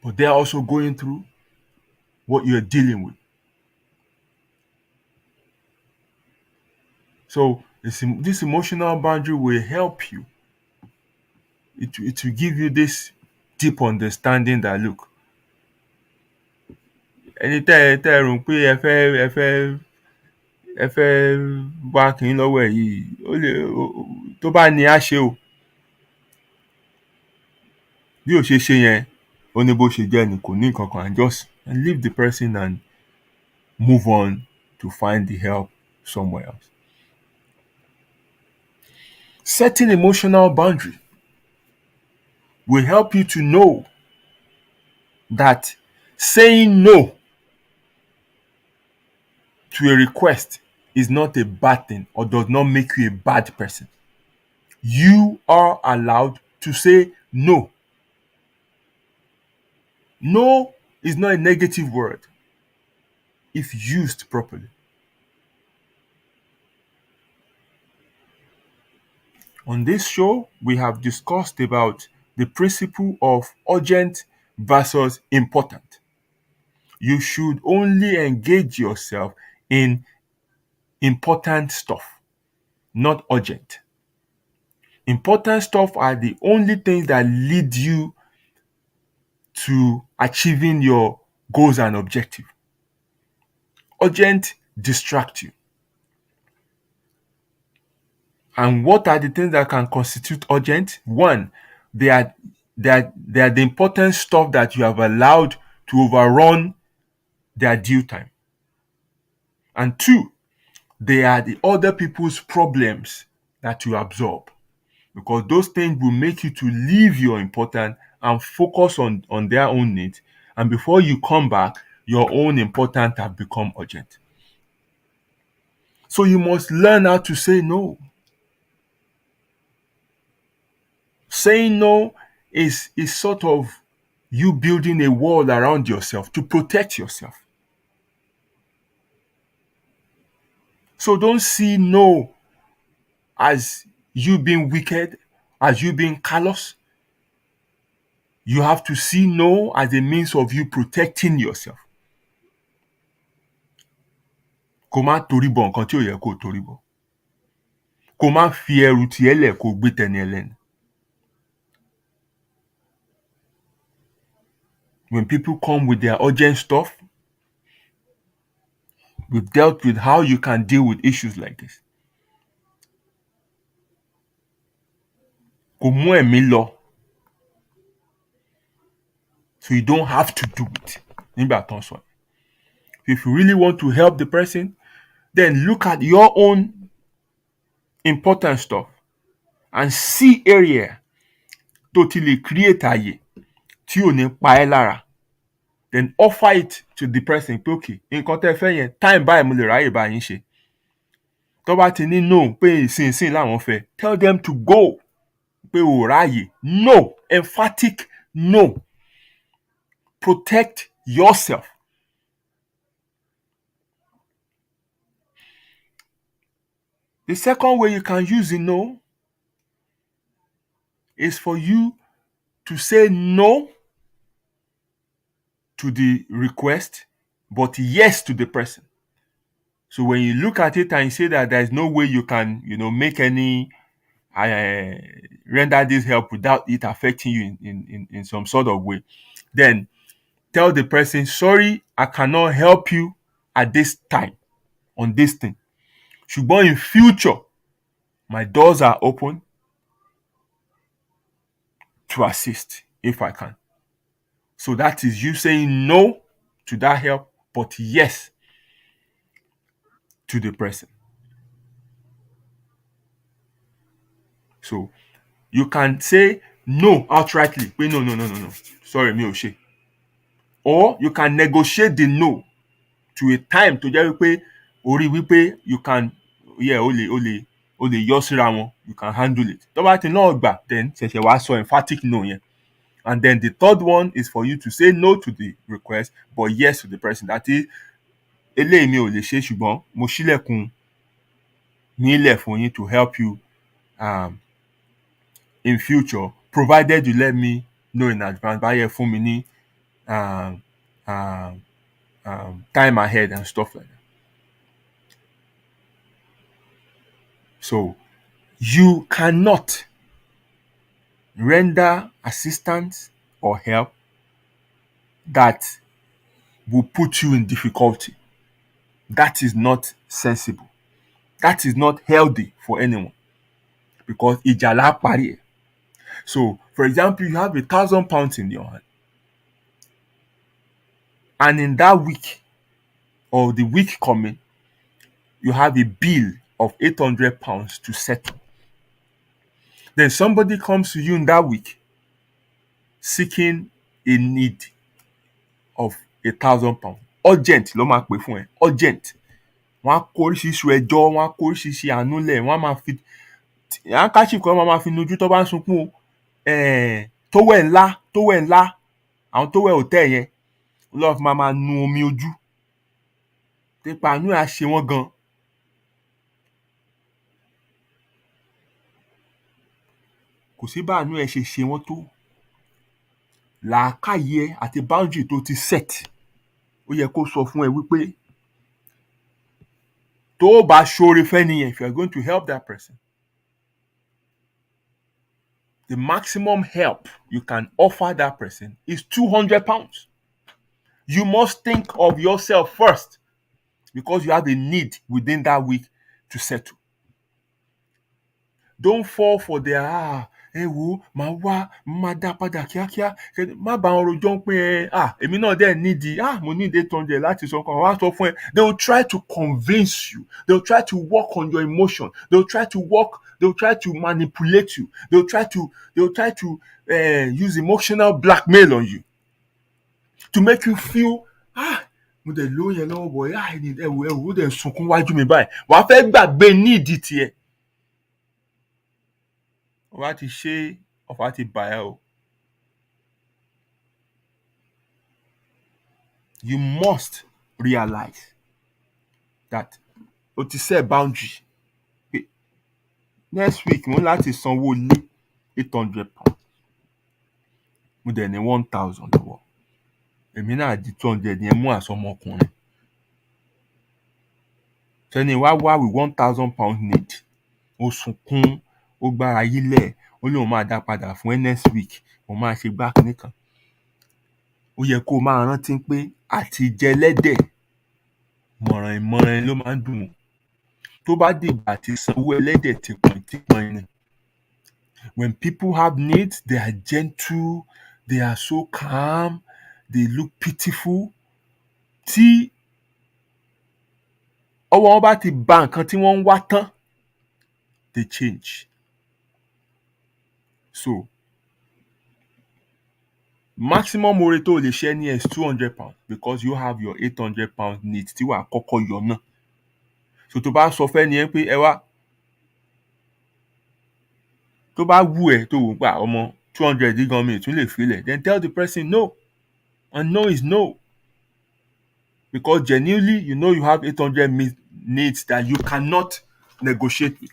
But they're also going through what you're dealing with. So this emotional boundary will help you. It will give you this deep understanding that, look, ẹni tẹ́ ẹ rò pé ẹ fẹ́ wá kìí lọ́wọ́ ẹ̀ yìí, ó lè tó bá ní á ṣe o. Bí ò ṣe yẹn, ó ní bó ṣe jẹ́ ni, kò ní nǹkan kan, and just leave the person and move on to find the help somewhere else. Setting emotional boundary will help you to know that saying no to a request is not a bad thing or does not make you a bad person. You are allowed to say no. No is not a negative word if used properly. On this show, we have discussed about the principle of urgent versus important. You should only engage yourself in important stuff, not urgent. Important stuff are the only things that lead you to achieving your goals and objectives. Urgent distract you. And what are the things that can constitute urgent? One, they are the important stuff that you have allowed to overrun their due time. And two, they are the other people's problems that you absorb. Because those things will make you to leave your important and focus on their own needs. And before you come back, your own important have become urgent. So you must learn how to say no. Saying no is sort of you building a wall around yourself to protect yourself. So don't see no as you being wicked, as you being callous. You have to see no as a means of you protecting yourself. Kó má torí bọ nǹkan tí ò yẹ kó torí bọ. Kó má fi ẹrù tiẹ̀ lẹ̀ kó gbé tẹni ẹlẹ́ni. When people come with their urgent stuff, we've dealt with how you can deal with issues like this. Kò mú ẹ̀mí lọ. So you don't have to do it. Nígbà tán sọ. If you really want to help the person, then look at your own important stuff and see area tó ti lè create àyè tí ò ní pa ẹ́ lára. Then offer it to the person pé okay, nǹkan tẹ́ fẹ́ yẹn, time báyìí mo lè ráyè bá yín ṣe. Tó bá ti ní no pé ìsinsìnyí làwọn fẹ́, tell them to go. Pé ò ráyè. No. Emphatic no. Protect yourself. The second way you can use a no is for you to say no to the request, but yes to the person. So when you look at it and you say that there is no way you can, make any render this help without it affecting you in some sort of way, then tell the person, sorry, I cannot help you at this time on this thing. Ṣùgbọ́n in future, my doors are open to assist if I can. So that is you saying no to that help, but yes to the person. So you can say no outrightly. Wait, no. Sorry, mi ò ṣe. Or you can negotiate the no to a time to jẹ́ wípé orí wípé you can, o lè yọ síra wọn, you can handle it. Tó bá ti náà gbà, then ṣẹ̀ṣẹ̀ wá sọ emphatic no yẹn. And then the third one is for you to say no to the request, but yes to the person. That is, eléyìí mi ò lè ṣe ṣùgbọ́n mo ṣílẹ̀kùn nílẹ̀ fún yín to help you in future, provided you let me know in advance. Báyẹ̀ fún mi ní time ahead and stuff like that. So you cannot render assistance or help that will put you in difficulty. That is not sensible. That is not healthy for anyone, because ìjà la parí ẹ̀. So, for example, you have £1,000 in your hand, and in that week or the week coming, you have a bill of £800 to settle. Then somebody comes to you in that week seeking a need of £1,000. Urgent, ló máa pè fún ẹ. Urgent. wọ́n á kó oríṣiríṣi ẹjọ́, wọ́n á kó oríṣiríṣi àánú lẹ̀, wọ́n á máa fi handkerchief kan wọ́n máa fi nujú tó bá ń sunkún o. Tówẹ̀ ńlá àwọn tówẹ̀ hòtẹ́ẹ̀ yẹn lọ́ọ́ fi máa nu omi ojú nípa àánú ẹ̀ á ṣe wọ́n gan. Kò sí bá àánú ẹ̀ ṣe wọ́n tó, làákàyè ẹ àti boundary tó ti set ó yẹ kó sọ fún ẹ wípé tó o bá ṣoore fẹ́ni yẹn, if you are going to help that person, the maximum help you can offer that person is £200. You must think of yourself first because you have a need within that week to settle. Don't fall for their máa wá máa dá padà kíákíá. Má bá wọn rojọ́ pé èmi náà dẹ̀ nídìí mo need 800 láti sọ nǹkan. Wọ́n á sọ fún ẹ. They will try to convince you. They will try to work on your emotion. They will try to manipulate you. They will try to use emotional blackmail on you to make you feel mo dẹ̀ lóyún yẹn lọ́wọ́ bọ̀ ẹ̀wù ó dẹ̀ sunkún wájú mi báyìí. Wàá fẹ́ gbàgbé nídìí tiẹ̀. Ọba ti ṣe ọ̀fà ti bà ẹ́ o. You must realize that o ti set boundary. Next week mo láti sanwó lé £800. Mo dẹ̀ ní 1,000 lọ́wọ́. Èmi náà di 200 yẹn mú àsọmọkùnrin. Sẹ́ni wá with £1,000 need. Ó sunkún, ó gbára yílẹ̀, ó lóun máa dá padà fún ẹ next week. Mo máa ṣe gbá kinní kan. Ó yẹ kó máa rántí pé àtijẹlẹ́dẹ̀ mọ̀ràn ló máa ń dùn. Tó bá dìgbà tí sanwó ẹlẹ́dẹ̀ tìpọ̀n ni. When people have needs, they are gentle, they are so calm, they look pitiful. Tí ọwọ́ wọn bá ti ba nǹkan tí wọ́n ń wá tán, they change. So, maximum oore tó lè ṣe ní is £200 because you have your £800 need tí wàá kọ́kọ́ yọ náà. So tó bá sọ fẹ́ ni ẹ pé ẹ wá, tó bá wù ẹ́ tó wù gbà ọmọ 200 gan mi tún lè filẹ̀, then tell the person no, and no is no. Because genuinely you know you have 800 needs that you cannot negotiate with.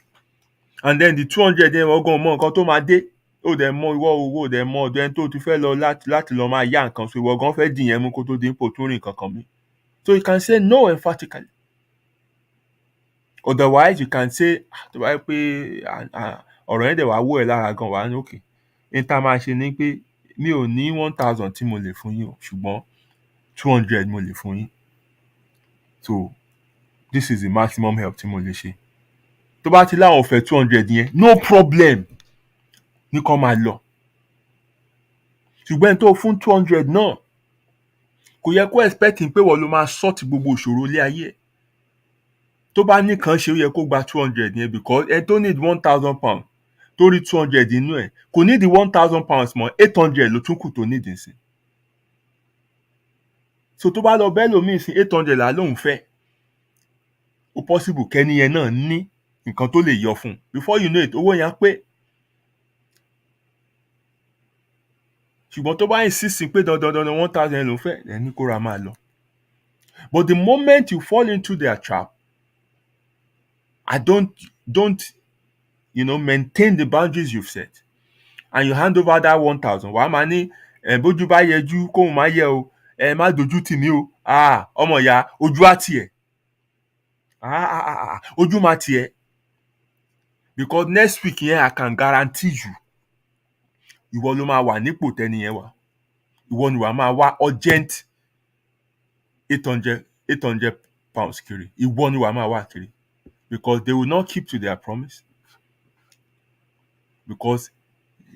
And then the 200 then ọgọ́ mọ nǹkan tó máa dé. Ó dẹ̀ mọ ìwọ owó dẹ̀ mọ ọ̀dọ̀ ẹni tó ti fẹ́ lọ láti lọ máa yá nǹkan, so ìwọ gan fẹ́ dìyẹn mú kó tó dín pò tún rìn kankan mi. So you can say no emphatically. Otherwise you can say tó bá yẹ pé ọ̀rọ̀ yẹn dẹ̀ wá wò ẹ́ lára gan wá ní òkè. Ní tá máa ṣe ni pé mi ò ní 1,000 tí mo lè fún yín o, ṣùgbọ́n 200 mo lè fún yín. So this is the maximum help tí mo lè ṣe. Tó bá ti láwọn ọ̀fẹ́ 200 yẹn, no problem, ní kàn máa lọ. Ṣùgbọ́n tó fún 200 náà kò yẹ kó expecting pé wọ́n ló máa sort gbogbo ìṣòro ilé ayé ẹ̀. Tó bá nìkan ṣe ó yẹ kó gba 200 yẹn because ẹ tó need £1,000 tó rí 200 inú ẹ̀ kò ní di £1,000 mọ́, 800 ló tún kù tó need sí. So tó bá lọ bẹ́ẹ̀ lómi sí 800 là lóun fẹ́, ó possible kẹ́ni yẹn náà ní nǹkan tó lè yọ fún. Before you know it, owó yẹn á pé. Ṣùgbọ́n tó bá insist pé dandan 1,000 ló fẹ́, ẹni kó ra máa lọ. But the moment you fall into their trap, don't maintain the boundaries you've set, and you hand over that 1,000. Wàá máa ní bójú bá yẹjú kóun máa yẹ o, má dojú tì mí o, ọmọ ìyá ojú á tiẹ̀. Ojú máa tiẹ̀. Because next week yẹn I can guarantee you, ìwọ ló máa wà nípò tẹ́ni yẹn wà. Ìwọ ni wàá máa wá urgent £800 kiri. Ìwọ ni wàá máa wá kiri. Because they will not keep to their promise. Because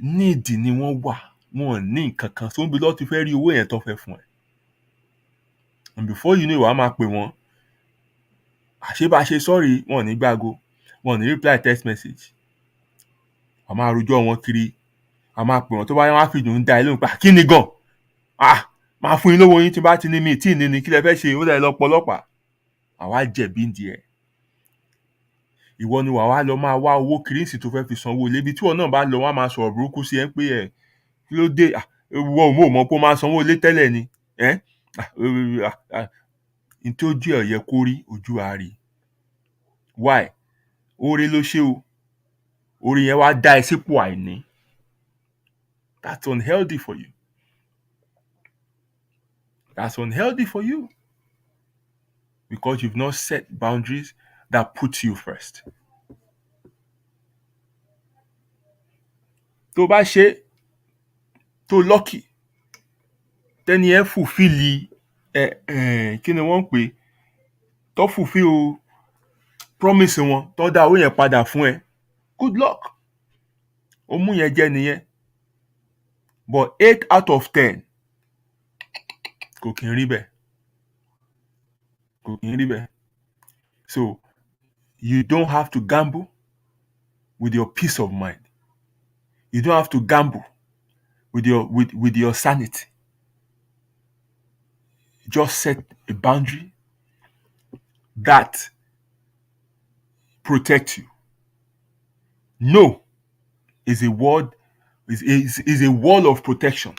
need ni wọ́n wà. Wọ́n ní nǹkan kan. So bí lọ́ọ́ ti fẹ́ rí owó yẹn tó fẹ́ fún ẹ. And before you know, wàá máa pè wọ́n. Àṣebàṣe sorry, wọ́n ní gbágo. Wọ́n ní reply text message. Wàá máa rojọ́ wọn kiri. Wàá máa pè wọ́n tó bá yẹn wá fi dùn dá ẹ lóhùn pa kí ni gan? Máa fún yín lówó yín tí bá ti ní mi tí ní ni kí lẹ fẹ́ ṣe ó dẹ̀ lọ pọlọ́pàá. Àwa jẹ̀bi ń di ẹ̀. ìwọ ni wàá wá lọ máa wá owó kiri sì tó fẹ́ fi sanwó ilé. Ibi tí ìwọ náà bá lọ wọ́n á máa sọ̀rọ̀ burúkú sí ẹ pé kí ló dé ìwọ ò mọ̀ pé ó máa sanwó ilé tẹ́lẹ̀ ni n tí ojú ẹ̀ yẹ kó rí ojú á rí. Why? Oore ló ṣe o, oore yẹn wá dá ẹ sípò àìní. That's unhealthy for you. That's unhealthy for you because you've not set boundaries that put you first. Tó bá ṣe tó lucky tẹ́ni ẹ fulfill kí ni wọ́n ń pè tó fulfill promise wọn tó dá owó yẹn padà fún ẹ, good luck. Ó mú yẹn jẹ nìyẹn. But 8 out of 10 kò kí ń rí bẹ́ẹ̀. Kò kí ń rí bẹ́ẹ̀. So you don't have to gamble with your peace of mind. You don't have to gamble with your sanity. Just set a boundary that protects you. No is a word is a wall of protection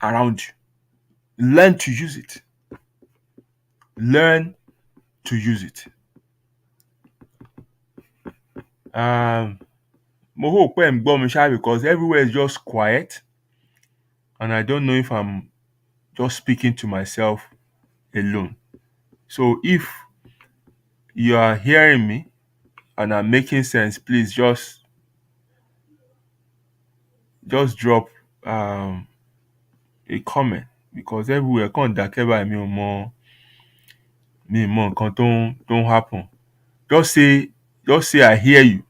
around you. Learn to use it. Learn to use it. Mo hope pé ẹ̀ ń gbọ́ mi ṣá because everywhere is just quiet and I don't know if I'm just speaking to myself alone. So if you are hearing me and I'm making sense, please just drop a comment because everywhere kàn dákẹ́ báyìí mi ò mọ nǹkan tó ń happen. Just say I hear you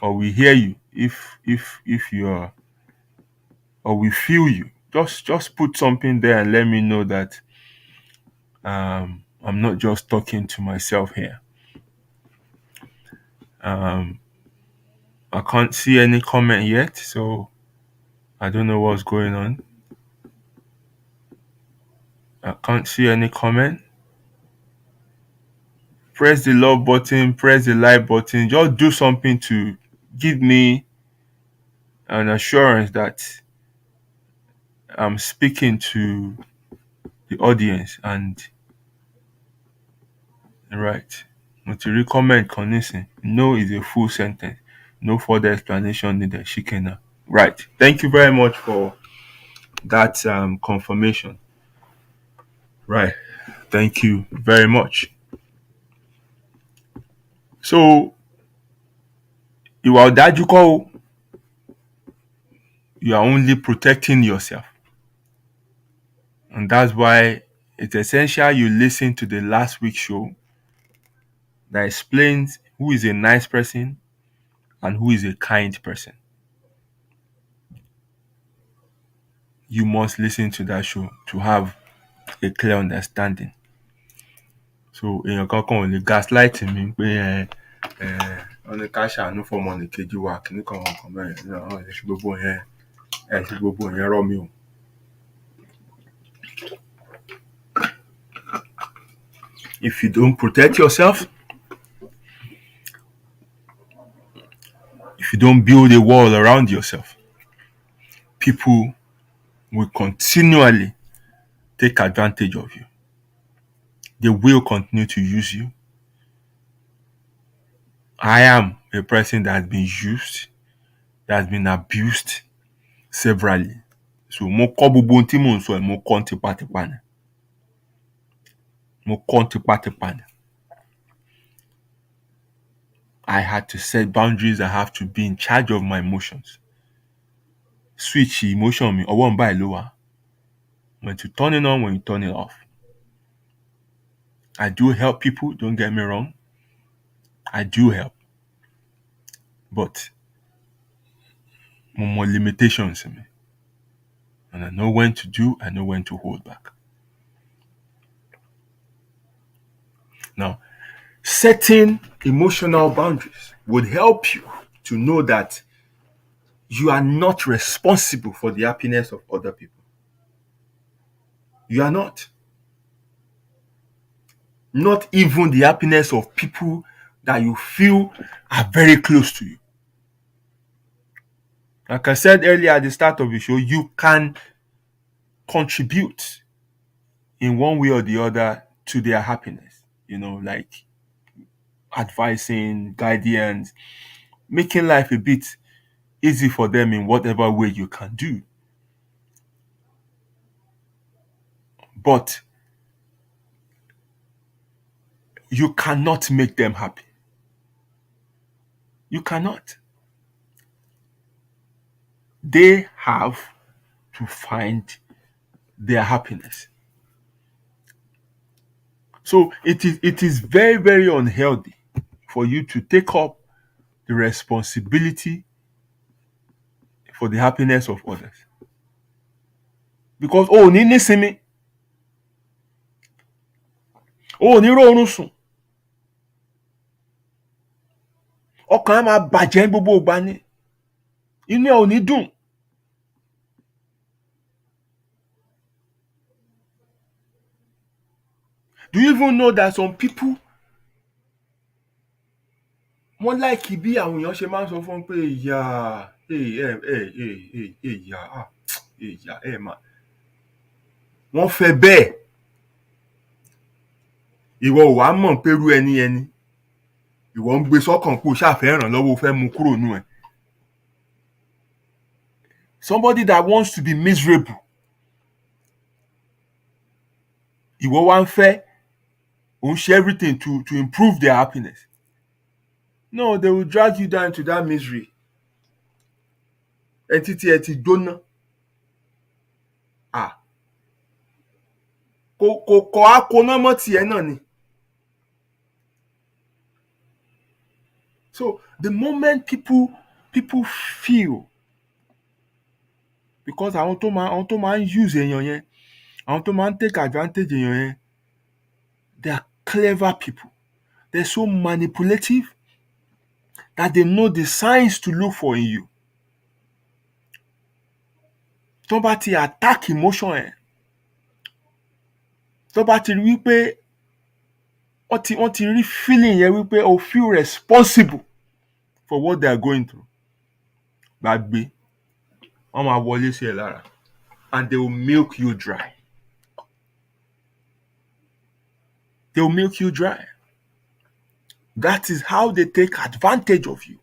or we hear you if you are or we feel you. Just put something there and let me know that I'm not just talking to myself here. I can't see any comment yet, so I don't know what's going on. I can't see any comment. Press the love button, press the like button. Just do something to give me an assurance that I'm speaking to the audience and right. Mo ti rí comment kan nísìn. No is a full sentence. No further explanation needed. Shikena. Right. Thank you very much for that confirmation. Right. Thank you very much. So, ìwà ọ̀dájú kọ́ o. You are only protecting yourself. And that's why it's essential you listen to the last week's show that explains who is a nice person and who is a kind person. You must listen to that show to have a clear understanding. So èèyàn kankan ò lè gaslight mi pé wọ́n ní ká ṣàánú fọ́mọnìkejì wa kìíní kan bẹ́ẹ̀ náà ẹ ṣe gbogbo yẹn rọ́ mi o. If you don't protect yourself, if you don't build a wall around yourself, people will continually take advantage of you. They will continue to use you. I am a person that has been used, that has been abused severally. So mo kọ́ gbogbo ohun tí mò ń sọ ẹ̀ mo kọ́ tipátipá ni. Mo kọ́ tipátipá ni. I had to set boundaries. I have to be in charge of my emotions. Switch emotion mi ọwọ́ ń báyìí ló wà. When to turn it on, when you turn it off. I do help people, don't get me wrong. I do help. But more limitations in me. And I know when to do, I know when to hold back. Now, setting emotional boundaries would help you to know that you are not responsible for the happiness of other people. You are not. Not even the happiness of people that you feel are very close to you. Like I said earlier at the start of the show, you can contribute in one way or the other to their happiness. Like advising, guidance, making life a bit easy for them in whatever way you can do. But you cannot make them happy. You cannot. They have to find their happiness. So it is very, very unhealthy for you to take up the responsibility for the happiness of others. Because ní nísinmi, ní rọrùn sùn, ọkàn á máa bàjẹ́ gbogbo ìgbà ni, inú ẹ̀ ò ní dùn. Do you even know that some people wọ́n láìkí bí àwọn èèyàn ṣe máa ń sọ fún wọn pé ìyá mà wọ́n fẹ́ bẹ́ẹ̀, ìwọ ò wá mọ̀ pé irú ẹni ìwọ ń gbé sọ́kàn pé o ṣàfẹ́ ràn lọ́wọ́, o fẹ́ mú kúrò nù ẹ̀. Somebody that wants to be miserable, ìwọ wá ń fẹ́ òun ṣe everything to improve their happiness. No, they will drag you down to that misery. Ẹ títí ẹ ti jóná. Kò á koná mọ́ tiẹ̀ náà ni. So the moment people feel, because àwọn tó máa ń use èèyàn yẹn, àwọn tó máa ń take advantage èèyàn yẹn, they are clever people. They're so manipulative that they know the signs to look for in you. Tó bá ti attack emotion ẹ̀, tó bá ti rí wípé wọ́n ti rí feeling yẹn wípé o feel responsible for what they are going through, gbàgbé, wọ́n máa wọlé sí ẹ lára, and they will milk you dry. They will milk you dry. That is how they take advantage of you.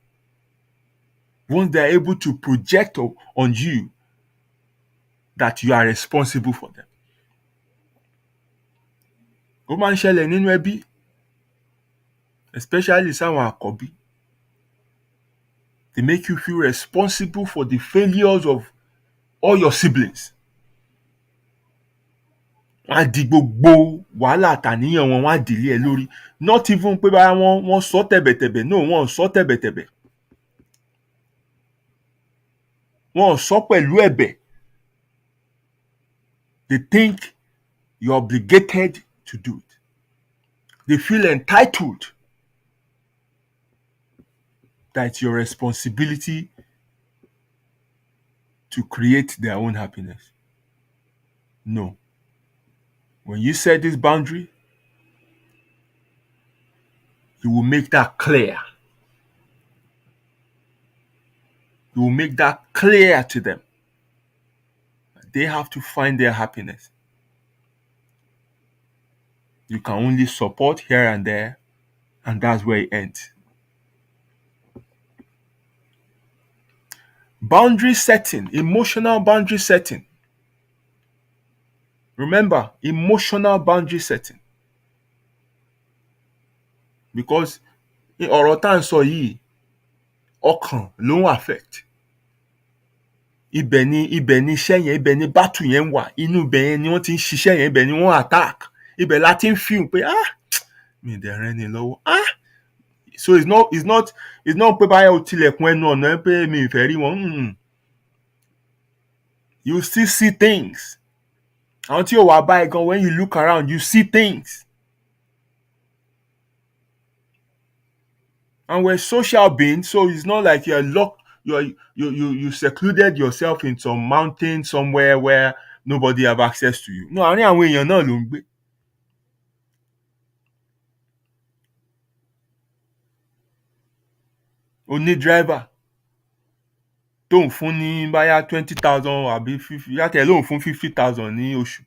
Once they are able to project on you that you are responsible for them. Ó máa ń ṣẹlẹ̀ nínú ẹbí, especially sáwọn àkọ́bí. They make you feel responsible for the failures of all your siblings. Wọ́n á di gbogbo wàhálà àtàníyàn wọn, wọ́n á dìlé ẹ lórí. Not even pé báyà wọ́n sọ tẹ̀bẹ̀tẹ̀bẹ̀. No, wọ́n ò sọ tẹ̀bẹ̀tẹ̀bẹ̀. Wọ́n ò sọ pẹ̀lú ẹ̀bẹ̀. They think you're obligated to do it. They feel entitled that it's your responsibility to create their own happiness. No. When you set this boundary, you will make that clear. You will make that clear to them. They have to find their happiness. You can only support here and there, and that's where it ends. Boundary setting, emotional boundary setting. Remember, emotional boundary setting. Because ọ̀rọ̀ tá à ń sọ yìí, ọkàn ló ń affect. Ibẹ̀ ni iṣẹ́ yẹn, ibẹ̀ ni battle yẹn wà. Inú ibẹ̀ yẹn ni wọ́n ti ń ṣiṣẹ́ yẹn, ibẹ̀ ni wọ́n attack. Ibẹ̀ la ti ń feel pé mi ì dẹ̀ rẹ́ ni lọ́wọ́. So it's not pé báyọ̀ o tilẹ̀kùn ẹnu ọ̀nà pé mi ì fẹ́ rí wọn. You still see things. Àwọn tí ò wá báyìí gan, when you look around, you see things. And we're social beings, so it's not like you're locked, you secluded yourself in some mountain somewhere where nobody have access to you. No, àárín àwọn èèyàn náà ló ń gbé. o ní driver tó ń fún ní báyà 20,000 àbí 50 yàtẹ̀ ló ń fún 50,000 ní oṣù.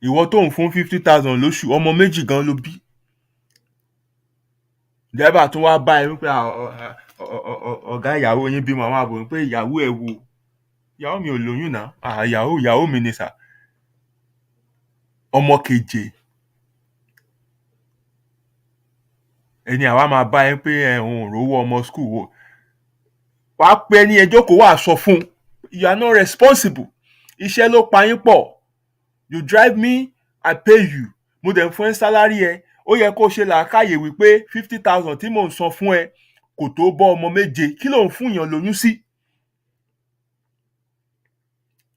Ìwọ tó ń fún 50,000 lóṣù, ọmọ méjì gan ló bí. Driver tún wá bá ẹ wípé ọ̀gá ìyàwó yín bímọ, àwọn àbò pé ìyàwó ẹ wo, ìyàwó mi ò lóyún náà, ìyàwó mi ni sà. Ọmọ keje ẹni àwa máa bá ẹ pé òun ò rówó ọmọ school wò. Wàá pe ẹni ẹ jókòó, wàá sọ fún you are not responsible. Iṣẹ́ ló pa yín pọ̀. You drive me, I pay you. Mo dẹ̀ fún ẹ sálárì ẹ. Ó yẹ kó ṣe làákàyè wípé 50,000 tí mò ń san fún ẹ kò tó bọ́ ọmọ méje. Kí ló ń fún yàn lóyún sí?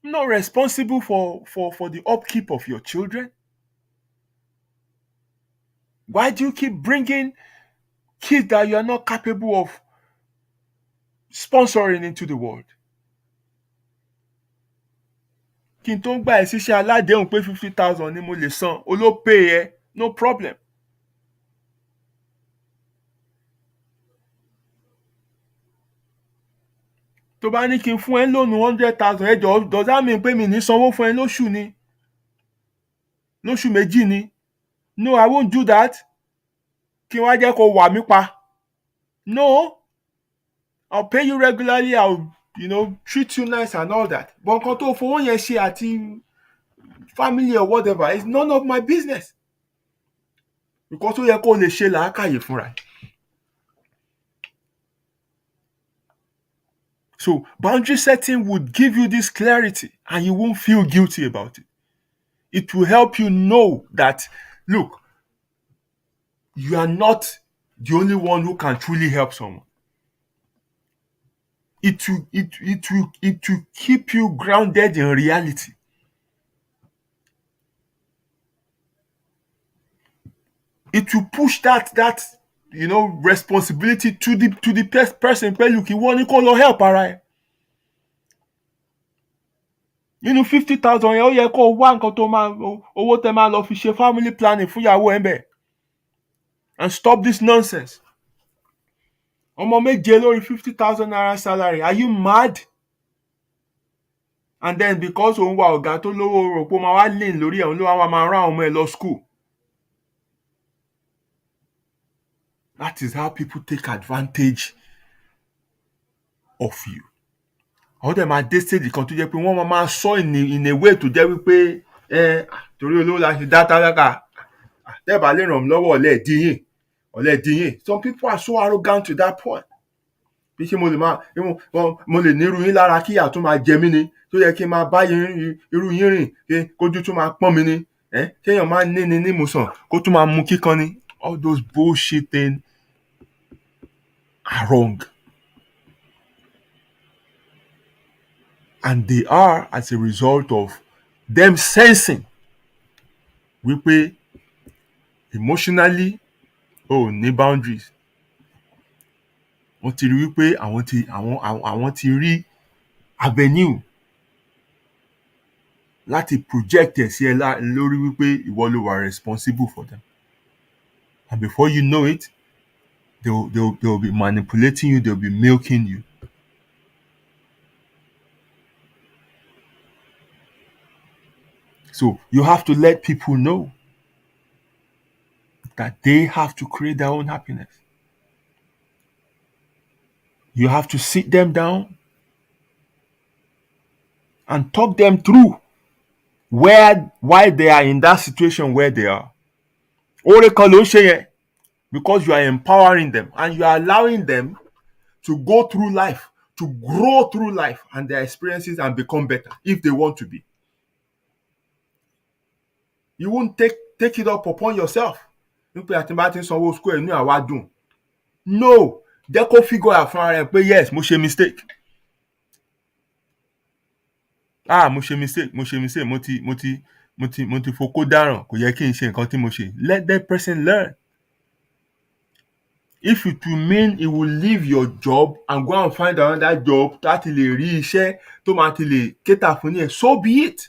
I'm not responsible for the upkeep of your children. Why do you keep bringing kids that you are not capable of sponsoring into the world? Kí n tó ń gbà ẹ́ síṣẹ́ aládéhùn pé 50,000 ni mo lè san, olópè ẹ, no problem. Tó bá ní kí n fún ẹ lónìí 100,000 ẹjọ́, does that mean pé mi ní sanwó fún ẹ lóṣù ni? Lóṣù méjì ni? No, I won't do that. Kí wá jẹ́ kó wà mí pa. No, I'll pay you regularly, I'll treat you nice and all that. But nǹkan tó fowó yẹn ṣe àti family or whatever is none of my business. Because ó yẹ kó lè ṣe làákàyè fúnra ẹ̀. So boundary setting would give you this clarity and you won't feel guilty about it. It will help you know that, look, you are not the only one who can truly help someone. It will keep you grounded in reality. It will push that responsibility to the person pé look, ìwọ ni kó lọ help ara ẹ. 50,000 yẹn ó yẹ kó wá nǹkan tó owó tẹ máa lọ fi ṣe family planning fún ìyàwó ẹ bẹ́ẹ̀. And stop this nonsense. Ọmọ méje lórí 50,000 naira salary. Are you mad? And then because òun wà ọ̀gá tó lówó rò pé ó máa wá lean lórí ẹ̀, òun ló wá máa rán ọmọ ẹ̀ lọ school. That is how people take advantage of you. Àwọn dẹ̀ máa dé stage kan tó jẹ́ pé wọ́n máa sọ in a way tó jẹ́ wípé torí olówó la ṣe dá tálákà, tẹ́ẹ̀bà lè ràn mí lọ́wọ́ ọ̀lẹ́ díyìn. Some people are so arrogant to that point. Bí ṣe mo lè nírú yín lára kí ìyà tó máa jẹ mí ni, tó yẹ kí n máa bá irú yín rìn kójú tó máa pọ́n mi ni, kéèyàn máa ní ni nímùsàn kó tún máa mú kíkan ni. All those bullshit things are wrong. And they are as a result of them sensing wípé emotionally ní boundaries. Wọ́n ti rí wípé àwọn ti rí avenue láti project ẹ̀ sí ẹ lórí wípé ìwọ ló wà responsible for them. And before you know it, they'll be manipulating you, they'll be milking you. So you have to let people know that they have to create their own happiness. You have to sit them down and talk them through why they are in that situation where they are. Oore kan ló ń ṣe yẹn, because you are empowering them and you are allowing them to go through life, to grow through life and their experiences and become better if they want to be. You won't take it up upon yourself. Nípa àti bá ti ń sanwó school inú àwa dùn. No, jẹ́ kó figure out fúnra rẹ̀ pé yes, mo ṣe mistake. Mo ṣe mistake, mo ti fokó dáràn, kò yẹ kí n ṣe nǹkan tí mo ṣe. Let that person learn. If it will mean he will leave your job and go and find another job láti lè rí iṣẹ́ tó máa ti lè cater fún yẹn, so be it.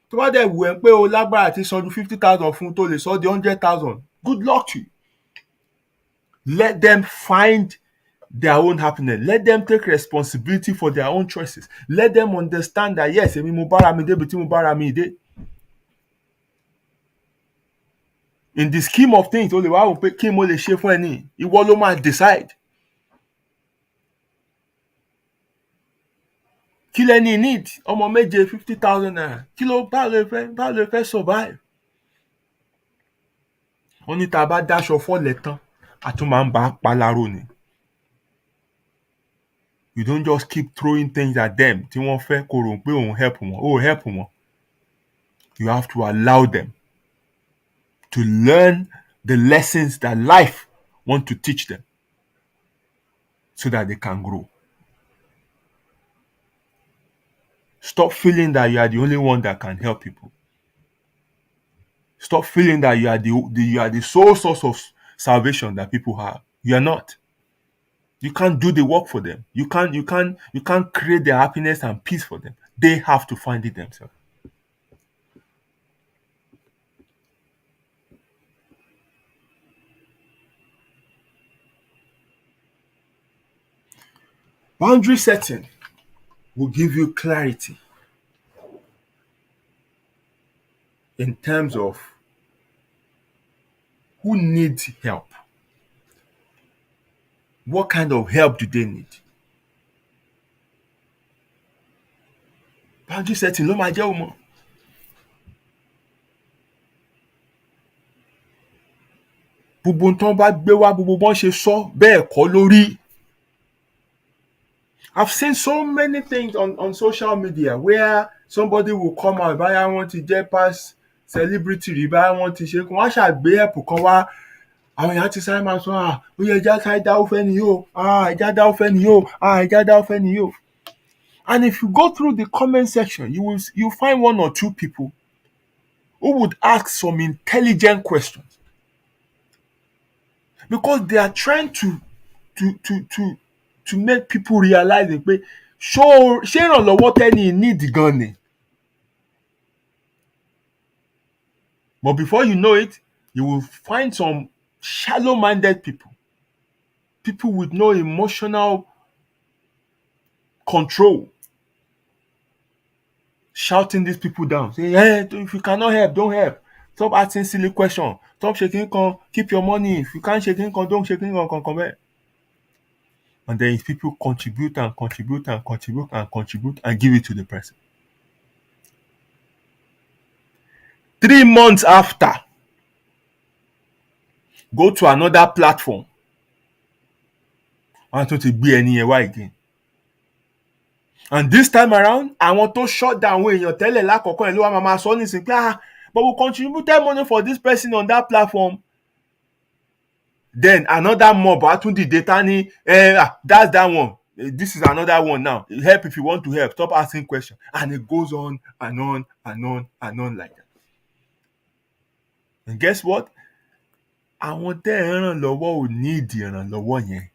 Tó bá dẹ̀ wù ẹ́ pé o lágbára ti san ju 50,000 fún tó lè sọ di 100,000, good luck to you. Let them find their own happiness. Let them take responsibility for their own choices. Let them understand that yes, èmi mo bára mi débi tí mo bára mi dé. In the scheme of things, o lè wá wò pé kí mo lè ṣe fún ẹni, ìwọ ló máa decide. Kí lẹni need? Ọmọ méje 50,000 naira. Kí ló báwo lè fẹ́ survive? Wọ́n ní tá a bá dáṣọ fọ́lẹ̀ tán, a tún máa ń bá a paláró ni. You don't just keep throwing things at them tí wọ́n fẹ́ kó rò pé òun help wọn. Ó help wọn. You have to allow them to learn the lessons that life want to teach them so that they can grow. Stop feeling that you are the only one that can help people. Stop feeling that you are the sole source of salvation that people have. You are not. You can't do the work for them. You can't create their happiness and peace for them. They have to find it themselves. Boundary setting will give you clarity in terms of who needs help. What kind of help do they need? Boundary setting ló máa jẹ́ o mọ̀. Gbogbo tán bá gbé wá, gbogbo bọ́n ṣe sọ bẹ́ẹ̀ kọ́ lórí. I've seen so many things on social media where somebody will come out báyà wọ́n ti jẹ́ past celebrity rí, báyà wọ́n ti ṣe kí wọ́n ṣàgbé help kan wá. Àwọn èèyàn ti sáré máa sọ ó yẹ ẹja sáré dáwó fẹ́ ni yóò ẹja dáwó fẹ́ ni yóò ẹja dáwó fẹ́ ni yóò. And if you go through the comment section, you find one or two people who would ask some intelligent questions because they are trying to make people realize pé ṣé ìrànlọ́wọ́ tẹ́ni need gan ni. But before you know it, you will find some shallow-minded people with no emotional control, shouting these people down, saying, hey, if you cannot help, don't help. Stop asking silly questions. Stop shaking, keep your money. If you can't shake, don't shake, come back. And then if people contribute and give it to the person. 3 months after, go to another platform. I want to be anywhere again. And this time around, I want to shut down when you tell lákọ̀ọ́kọ́ ẹ̀ ló wá máa sọ nísìnyí pé but we contributed money for this person on that platform. Then another mob the data ni that's that one. This is another one now. Help if you want to help. Stop asking questions. And it goes on and on and on and on like that. And guess what? Àwọn tẹ́ ẹ̀ ràn lọ́wọ́ ò need ìrànlọ́wọ́ yẹn.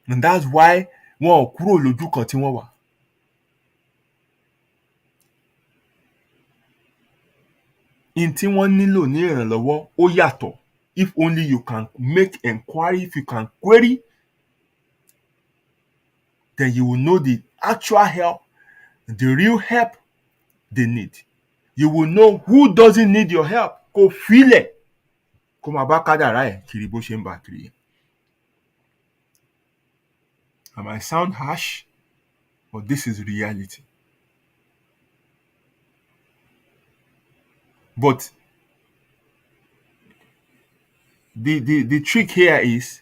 And that's why wọn ò kúrò lójú kan tí wọ́n wà. In tí wọ́n nílò ní ìrànlọ́wọ́ ó yàtọ̀. If only you can make inquiry, if you can query, then you will know the actual help, the real help they need. You will know who doesn't need your help. Kò filẹ̀ kó máa bá kádàrá ẹ̀ kiri bó ṣe ń bà kiri. I might sound harsh, but this is reality. But the trick here is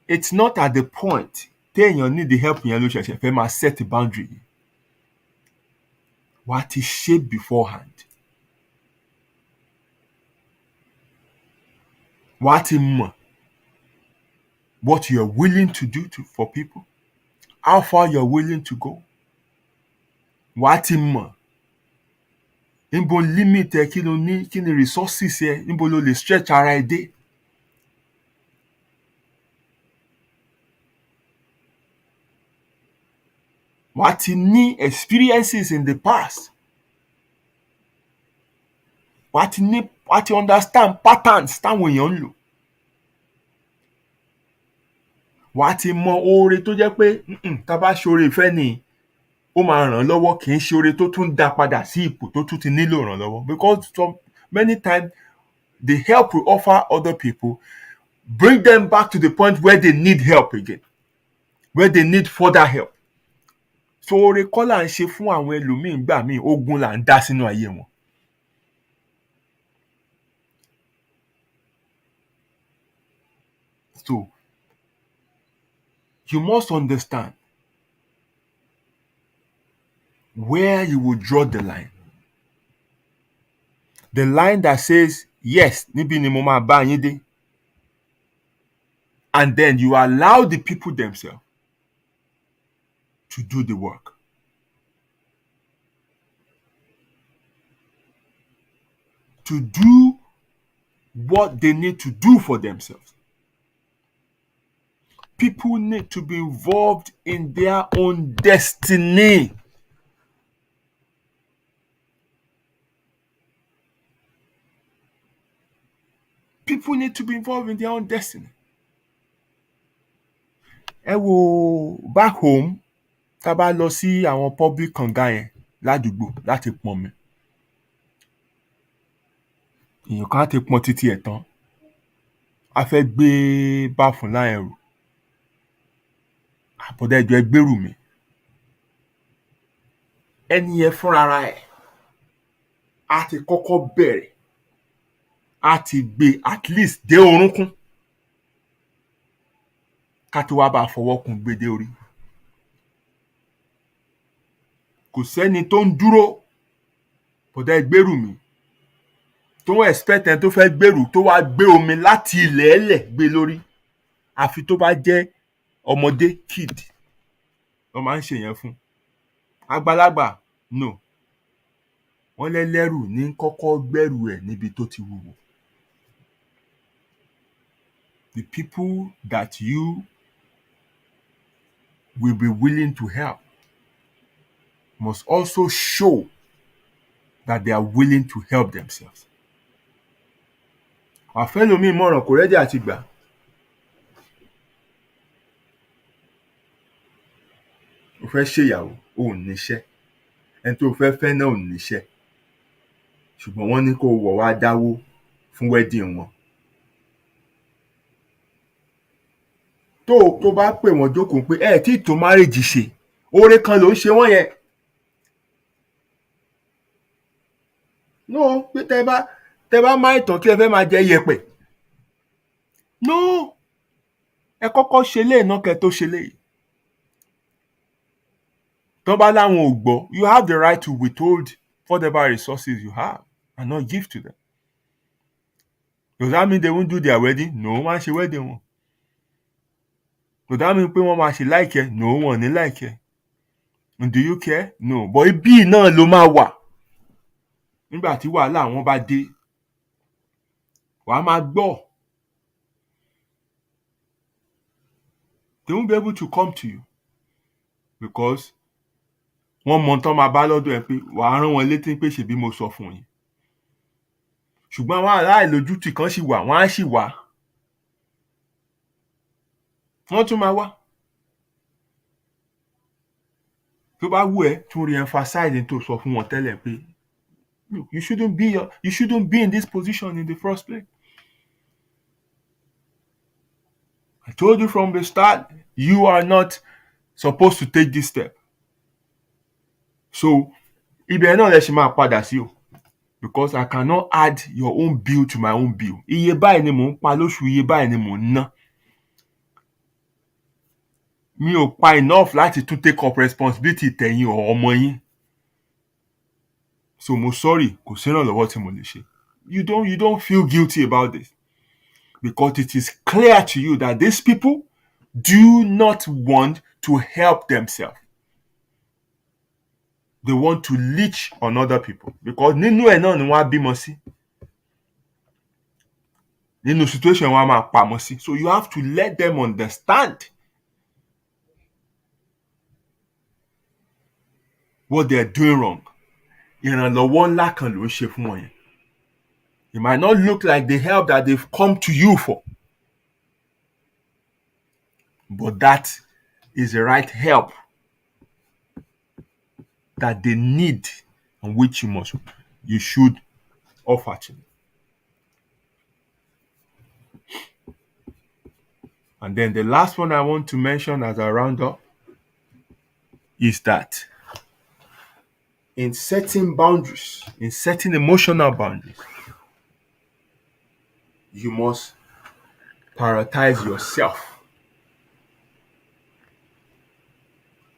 it's not at the point téèyàn need the help yẹn ló ṣẹ̀ṣẹ̀ fẹ́ máa set the boundary. Wàá ti ṣe beforehand. Wàá ti mọ̀ what you're willing to do for people, how far you're willing to go. Wàá ti mọ̀ níbo limit ẹ kí ló ní, kí ni resources ẹ, níbo ló lè stretch ara ẹ dé. Wàá ti ní experiences in the past. Wàá ti understand patterns táwọn èèyàn ń lò. wàá ti mọ oore tó jẹ́ pé tá a bá ṣoore ìfẹ́ ni ó máa ràn án lọ́wọ́, kì í ṣe oore tó tún dá padà sí ipò tó tún ti nílò ìrànlọ́wọ́. Because many times the help we offer other people bring them back to the point where they need help again, where they need further help. So oore kọ́ là ń ṣe fún àwọn ẹlòmíín gbà míì, ogun là ń dá sínú ayé wọn. So you must understand where you will draw the line. The line that says, yes, níbi ni mo máa bá yín dé. And then you allow the people themselves to do the work. To do what they need to do for themselves. People need to be involved in their own destiny. People need to be involved in their own destiny. Ẹ wo back home, tá a bá lọ sí àwọn public kànga yẹn ládùúgbò láti pọnmi. Èèyàn kan á ti pọn títí ẹ̀ tán. A fẹ́ gbé báfùn láyẹn rù. Àbọ̀dá ẹjọ́ ẹ gbérù mi. Ẹni yẹn fúnra ẹ̀ á ti kọ́kọ́ bẹ̀rẹ̀, á ti gbé at least dé orúnkún ká tó wá bá a fọwọ́ kún gbé dé orí. Kò sẹ́ni tó ń dúró bọ̀dá ẹ gbérù mi tó ń expect ẹni tó fẹ́ gbèrú tó wá gbé omi láti ilẹ̀ ẹlẹ̀ gbé lórí, àfi tó bá jẹ́ ọmọdé kid ló máa ń ṣe yẹn fún. Àgbàlagbà no, wọ́n lẹ́lẹ́rù ní kọ́kọ́ gbẹ́rù ẹ̀ níbi tó ti wúwo. The people that you will be willing to help must also show that they are willing to help themselves. Àfẹ́ lomi ìmọ̀ràn kò rẹ́dí àti gbà. O fẹ́ ṣèyàwó, o ò níṣẹ́. Ẹni tó fẹ́ fẹ́ náà ò níṣẹ́. Ṣùgbọ́n wọ́n ní kó wọ̀ wá dáwó fún wedding wọn. Tó bá pè wọ́n jókòó pé ẹ tí tó marriage ṣe, oore kan ló ń ṣe wọ́n yẹn. No, pé tẹ bá máa ìtàn kí ẹ fẹ́ máa jẹ yẹ̀pẹ̀. No, ẹ kọ́kọ́ ṣe lé iná kẹ́ tó ṣe lé. Tó bá láwọn ò gbọ́, you have the right to withhold whatever resources you have and not give to them. Does that mean they won't do their wedding? No, wọ́n á ṣe wedding wọn. Does that mean pé wọ́n máa ṣe like ẹ? No, wọ́n ò ní like ẹ. Do you care? No, but ibi náà ló máa wà. Nígbà tí wàhálà wọn bá dé, wàá máa gbọ́. They won't be able to come to you because wọ́n mọ tán máa bá lọ́dọ̀ ẹ pé wàá rán wọn létí pé ṣèbí mo sọ fún yín. Ṣùgbọ́n àwọn aláìlójútì kan ṣì wà, wọ́n á ṣì wà. Wọ́n tún máa wá. Tó bá wù ẹ́ tún re-emphasize tó sọ fún wọn tẹ́lẹ̀ pé you shouldn't be in this position in the first place. I told you from the start, you are not supposed to take this step. So, ibẹ̀ náà lẹ ṣe máa padà sí o. Because I cannot add your own bill to my own bill. Iye báyìí ni mò ń pa lóṣù, iye báyìí ni mò ń ná. Mi ò pa enough láti tún take up responsibility tẹ̀yìn ọmọ yín. So mo sorry, kò sí ìrànlọ́wọ́ tí mo lè ṣe. You don't feel guilty about this. Because it is clear to you that these people do not want to help themselves. They want to leech on other people. Because nínú ẹ̀ náà ni wọ́n á bímọ sí. Nínú situation wọn á máa pamọ́ sí. So you have to let them understand what they are doing wrong. Ìrànlọ́wọ́ ńlá kan ló ń ṣe fún wọn yẹn. It might not look like the help that they've come to you for. but that is the right help that they need and which you should offer to them. And then the last one I want to mention as a roundup is that in setting boundaries, in setting emotional boundaries, you must prioritize yourself.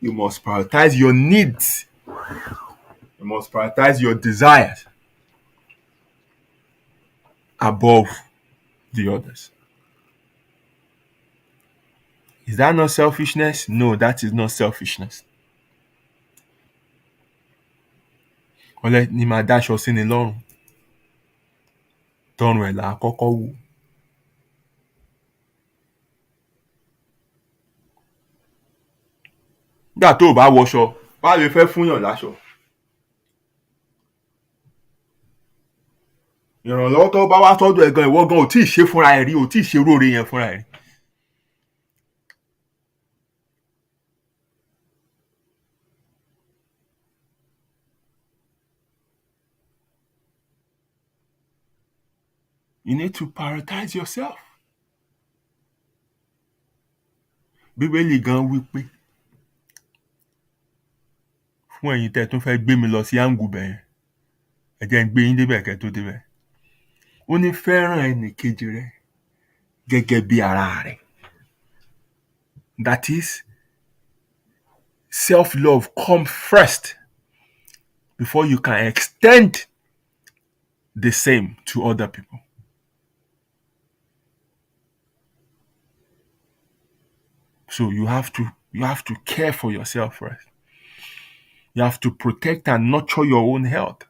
You must prioritize your needs. You must prioritize your desires above the others. Is that not selfishness? No, that is not selfishness. Ọ̀lẹ ni màá dáṣọ sí ni lọ́rùn. Tọrùn ẹ̀ là á kọ́kọ́ wò. Nígbà tó o bá wọṣọ, báwo lè fẹ́ fúnyàn láṣọ? Ìrànlọ́wọ́ tó bá wá sọ́dọ̀ ẹ̀ gan ìwọ gan ò tí ì ṣe fúnra ẹ̀ rí, ò tí ì ṣe róore yẹn fúnra ẹ̀ rí. You need to prioritize yourself. Bíbélì gan wí pé fún ẹ̀yin tẹ́ tún fẹ́ gbé mi lọ sí áńgù bẹ̀yẹn, ẹ jẹ́ ń gbé yín débẹ̀ kẹ́ tó débẹ̀. Ó ní fẹ́ràn ẹnìkejì rẹ gẹ́gẹ́ bí ara rẹ̀. That is, self-love comes first before you can extend the same to other people. So you have to care for yourself first. You have to protect and nurture your own health,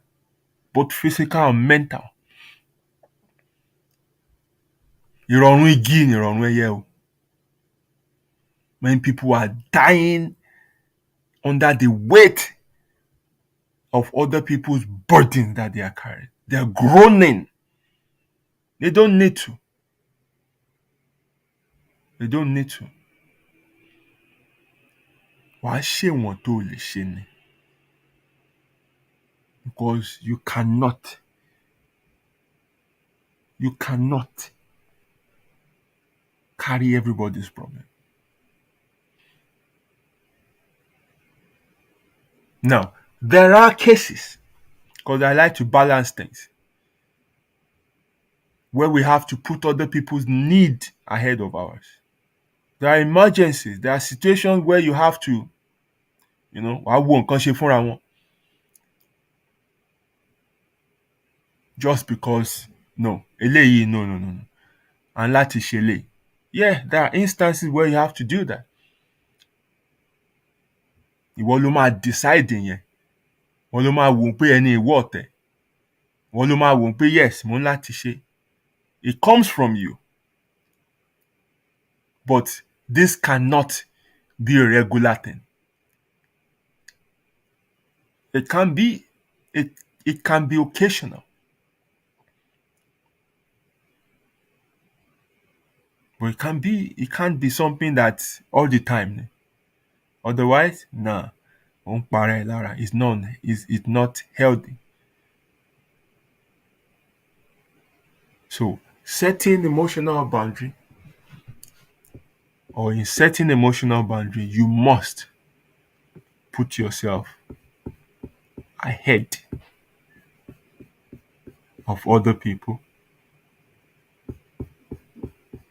both physical and mental. Ìrọ̀rùn igi ni ìrọ̀rùn ẹyẹ o. Many people are dying under the weight of other people's burdens that they are carrying. They are groaning. They don't need to. They don't need to. Wàá ṣèwọ̀n tó o lè ṣe ni. Because you cannot carry everybody's problem. Now, there are cases, because I like to balance things, where we have to put other people's need ahead of ours. There are emergencies. There are situations where you have to, wàá wo nǹkan ṣe fúnra wọn. Just because, eléyìí, no. And láti ṣe eléyìí. Yeah, there are instances where you have to do that. Ìwọ ló máa decide yẹn. Ìwọ ló máa wò pé ẹni ìwọ ọ̀tẹ̀. Ìwọ ló máa wò pé yes, mo ń láti ṣe. It comes from you. But this cannot be a regular thing. It can be occasional. But it can't be something that's all the time. Otherwise, nah. It's not healthy. So setting emotional boundary, or in setting emotional boundary, you must put yourself ahead of other people,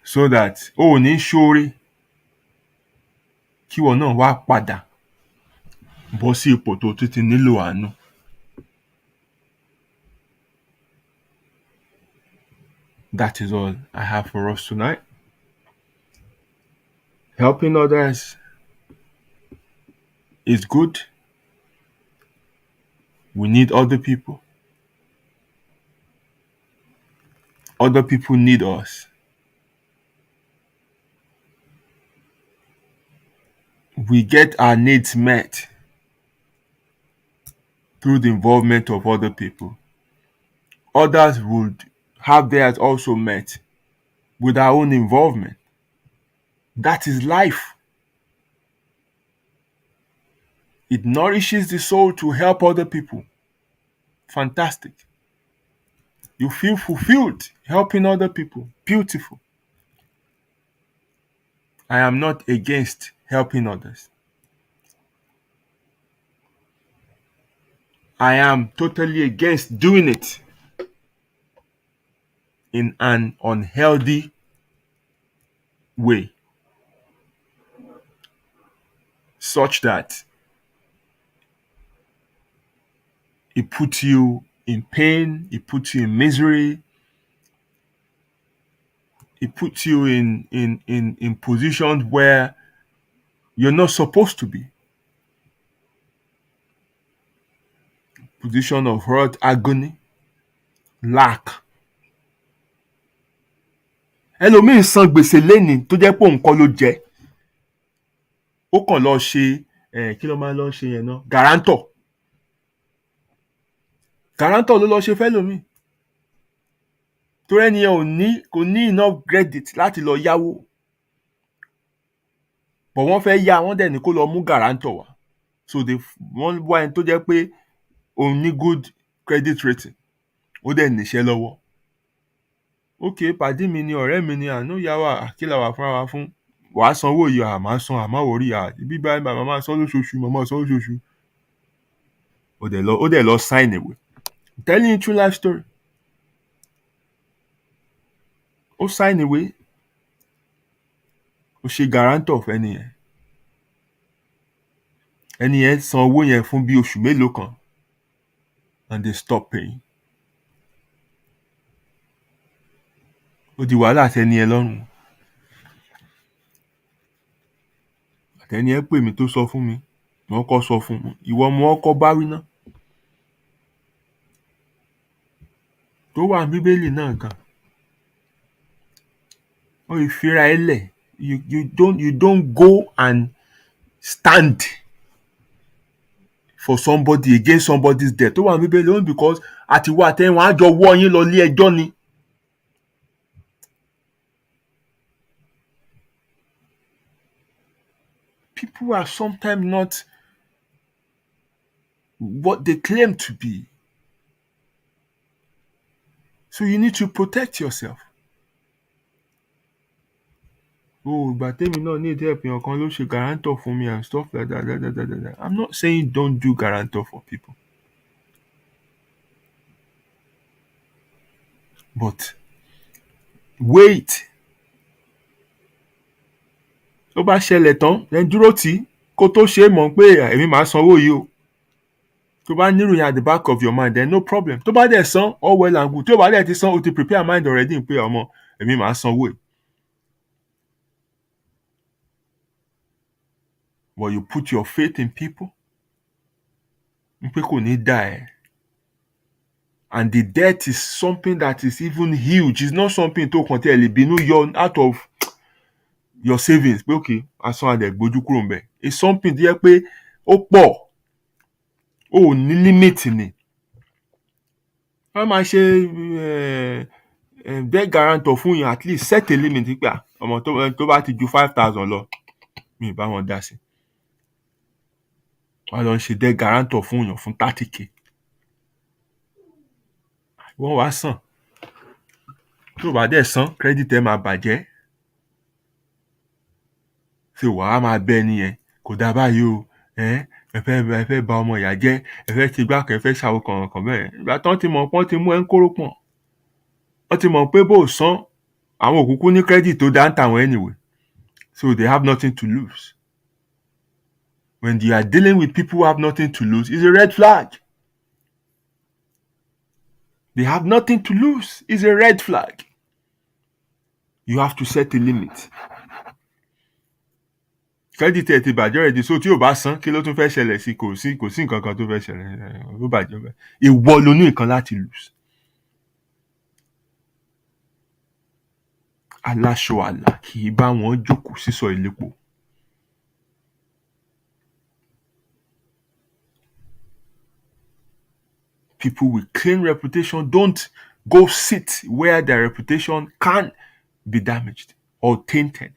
so that ní ṣoore kíwọ náà wá padà bọ́ sí ipò tó tún ti nílò àánú. That is all I have for us tonight. Helping others is good. We need other people. Other people need us. We get our needs met through the involvement of other people. Others would have theirs also met with our own involvement. That is life. It nourishes the soul to help other people. Fantastic. You feel fulfilled helping other people. Beautiful. I am not against helping others. I am totally against doing it in an unhealthy way, such that it puts you in pain, it puts you in misery, it puts you in positions where you're not supposed to be. Position of hurt, agony, lack. Ẹlòmíín san gbèsè lénìí tó jẹ́ pé òun kọ́ ló jẹ. Ó kàn lọ ṣe kí ló máa lọ ṣe yẹn náà? Guarantor. Guarantor ló lọ ṣe fẹ́lòmíì. Torí ẹni yẹn kò ní enough credit láti lọ yáwó. But wọ́n fẹ́ yá, wọ́n dẹ̀ ní kó lọ mú guarantor wá. So wọ́n wá ẹni tó jẹ́ pé òun ní good credit rating. Ó dẹ̀ níṣẹ́ lọ́wọ́. Ok, pàdí mi ni, ọ̀rẹ́ mi ni, àánú yá wà, kí la wà fúnra wa fún? Wàá sanwó yìí, àmọ́ san, àmọ́ orí bíbá màmá máa san lóṣooṣù, màmá san lóṣooṣù. Ó dẹ̀ lọ sign ìwé. I'm telling you true life story. Ó sign ìwé. Ó ṣe guarantor fẹ́ni yẹn. Ẹni yẹn san owó yẹn fún bí oṣù mélòó kan. And they stop paying. Ó di wàhálà àtẹni yẹn lọ́rùn. Àtẹni yẹn pè mí tó sọ fún mi. Mo kọ́ sọ fún un. Ìwọ mo kọ́ bá wí náà. Tó wà ní Bíbélì náà gan. Ó ìfira ẹ lẹ̀. You don't go and stand for somebody against somebody's death. Tó wà ní Bíbélì only because àtiwọ́ àtẹ̀wọ̀n á jọ wọ́ yín lọ ilé ẹjọ́ ni. People are sometimes not what they claim to be. So you need to protect yourself. Ìgbà tèmi náà ní ìdí ẹ̀pìyàn kan ló ṣe guarantor fún mi and stuff like that. I'm not saying don't do guarantor for people. But wait. Tó bá ṣẹlẹ̀ tán, then dúró tì í kó tó ṣe é mọ̀ pé èmi máa sanwó yìí o. Tó bá níròyìn at the back of your mind, then no problem. Tó bá dẹ̀ san, all well and good. Tó bá dẹ̀ ti san, o ti prepare mind already pé ọmọ èmi máa sanwó yìí. But you put your faith in people. Pé kò ní dá ẹ. And the debt is something that is even huge. It's not something tó kàn tí ẹ lè bínú yọ out of your savings. Pé okay, asan adẹ̀ gbójú kúrò ńbẹ̀. It's something tó yẹ pé ó pọ̀. Ó ní limit ni. Wọ́n máa ṣe debt guarantor fún yín, at least set a limit pé ọmọ tó bá ti ju 5,000 lọ, mi ì bá wọn dá sí. Wọ́n lọ ṣe debt guarantor fún yàn fún 30k. Wọ́n wá san. Tó bá dẹ̀ san, credit ẹ máa bàjẹ́. Ṣé wàá máa bẹ ẹni yẹn? Kò dá báyìí o. Ẹ fẹ́ ba ọmọ ìyá jẹ́, ẹ fẹ́ ti gbá kan, ẹ fẹ́ ṣàwó kan bẹ́ẹ̀. Ìgbà tán ti mọ̀ pọ́n ti mú ẹ ń kóró pọ̀n. Wọ́n ti mọ̀ pé bó san, àwọn òkùnkùn ní credit tó dá ń tà wọ́n anyway. So they have nothing to lose. When you are dealing with people who have nothing to lose, it's a red flag. They have nothing to lose. It's a red flag. You have to set a limit. Credit ẹ ti bàjẹ́ rẹ̀ di so tí ò bá san, kí ló tún fẹ́ ṣẹlẹ̀ sí? Kò sí nǹkan kan tó fẹ́ ṣẹlẹ̀. Ó bàjẹ́ bẹ́ẹ̀. Ìwọ ló ní nǹkan láti lose. Aláṣọ àlà kì í bá wọn jókòó sísọ ìlépo. People with clean reputation don't go sit where their reputation can be damaged or tainted.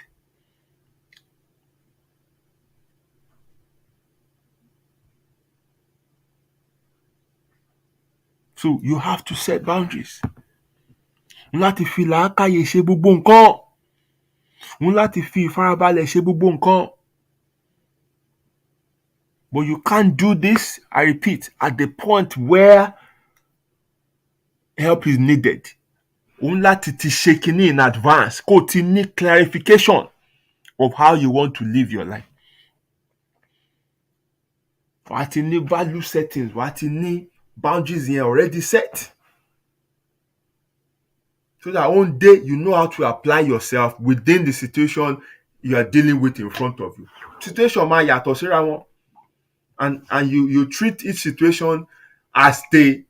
So you have to set boundaries. N láti fi làákàyè ṣe gbogbo nǹkan. N láti fi ìfarabalẹ̀ ṣe gbogbo nǹkan. But you can't do this, I repeat, at the point where help is needed. N láti ti ṣe kinní in advance kó o ti ní clarification of how you want to live your life. Wàá ti ní value settings, wàá ti ní boundaries yẹn already set. So that one day you know how to apply yourself within the situation you are dealing with in front of you. Situation máa yàtọ̀ síra wọn. And you treat each situation as they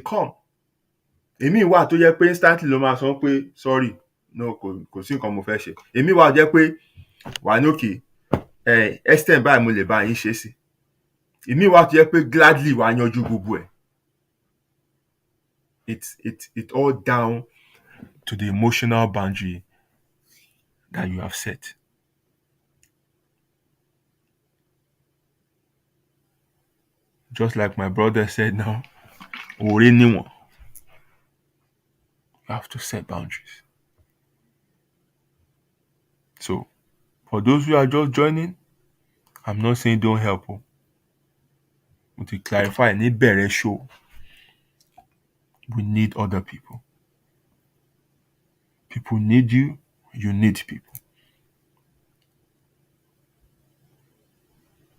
come. Èmi wà tó jẹ́ pé instantly ló máa sọ pé sorry, no, kò sí nǹkan mo fẹ́ ṣe. Èmi wà jẹ́ pé wà ní òkè extent báyìí mo lè bá yín ṣe sí. Èmi wà tó jẹ́ pé gladly wà yanjú gbogbo ẹ̀. It's all down to the emotional boundary that you have set. Just like my brother said now, òré níwọ̀n. You have to set boundaries. So, for those who are just joining, I'm not saying don't help. But to clarify, ní bẹ̀rẹ̀ show, we need other people. People need you, you need people.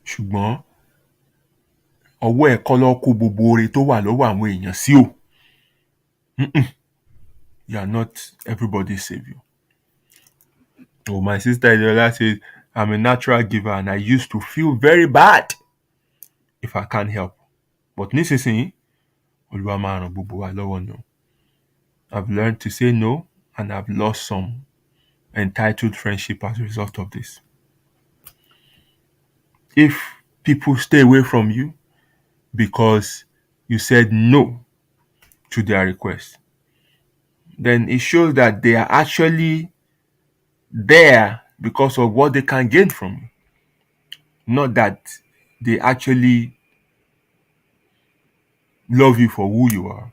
Ṣùgbọ́n ọwọ́ ẹ̀ kọ́ ló kó gbogbo oore tó wà lọ́wọ́ àwọn èèyàn sí o. You are not everybody's savior. Oh, my sister Idola says, I'm a natural giver and I used to feel very bad if I can't help. But nísinsìnyí, Olúwa máa ràn gbogbo wa lọ́wọ́ náà. I've learned to say no and I've lost some entitled friendship as a result of this. If people stay away from you because you said no to their request, then it shows that they are actually there because of what they can gain from you. Not that they actually love you for who you are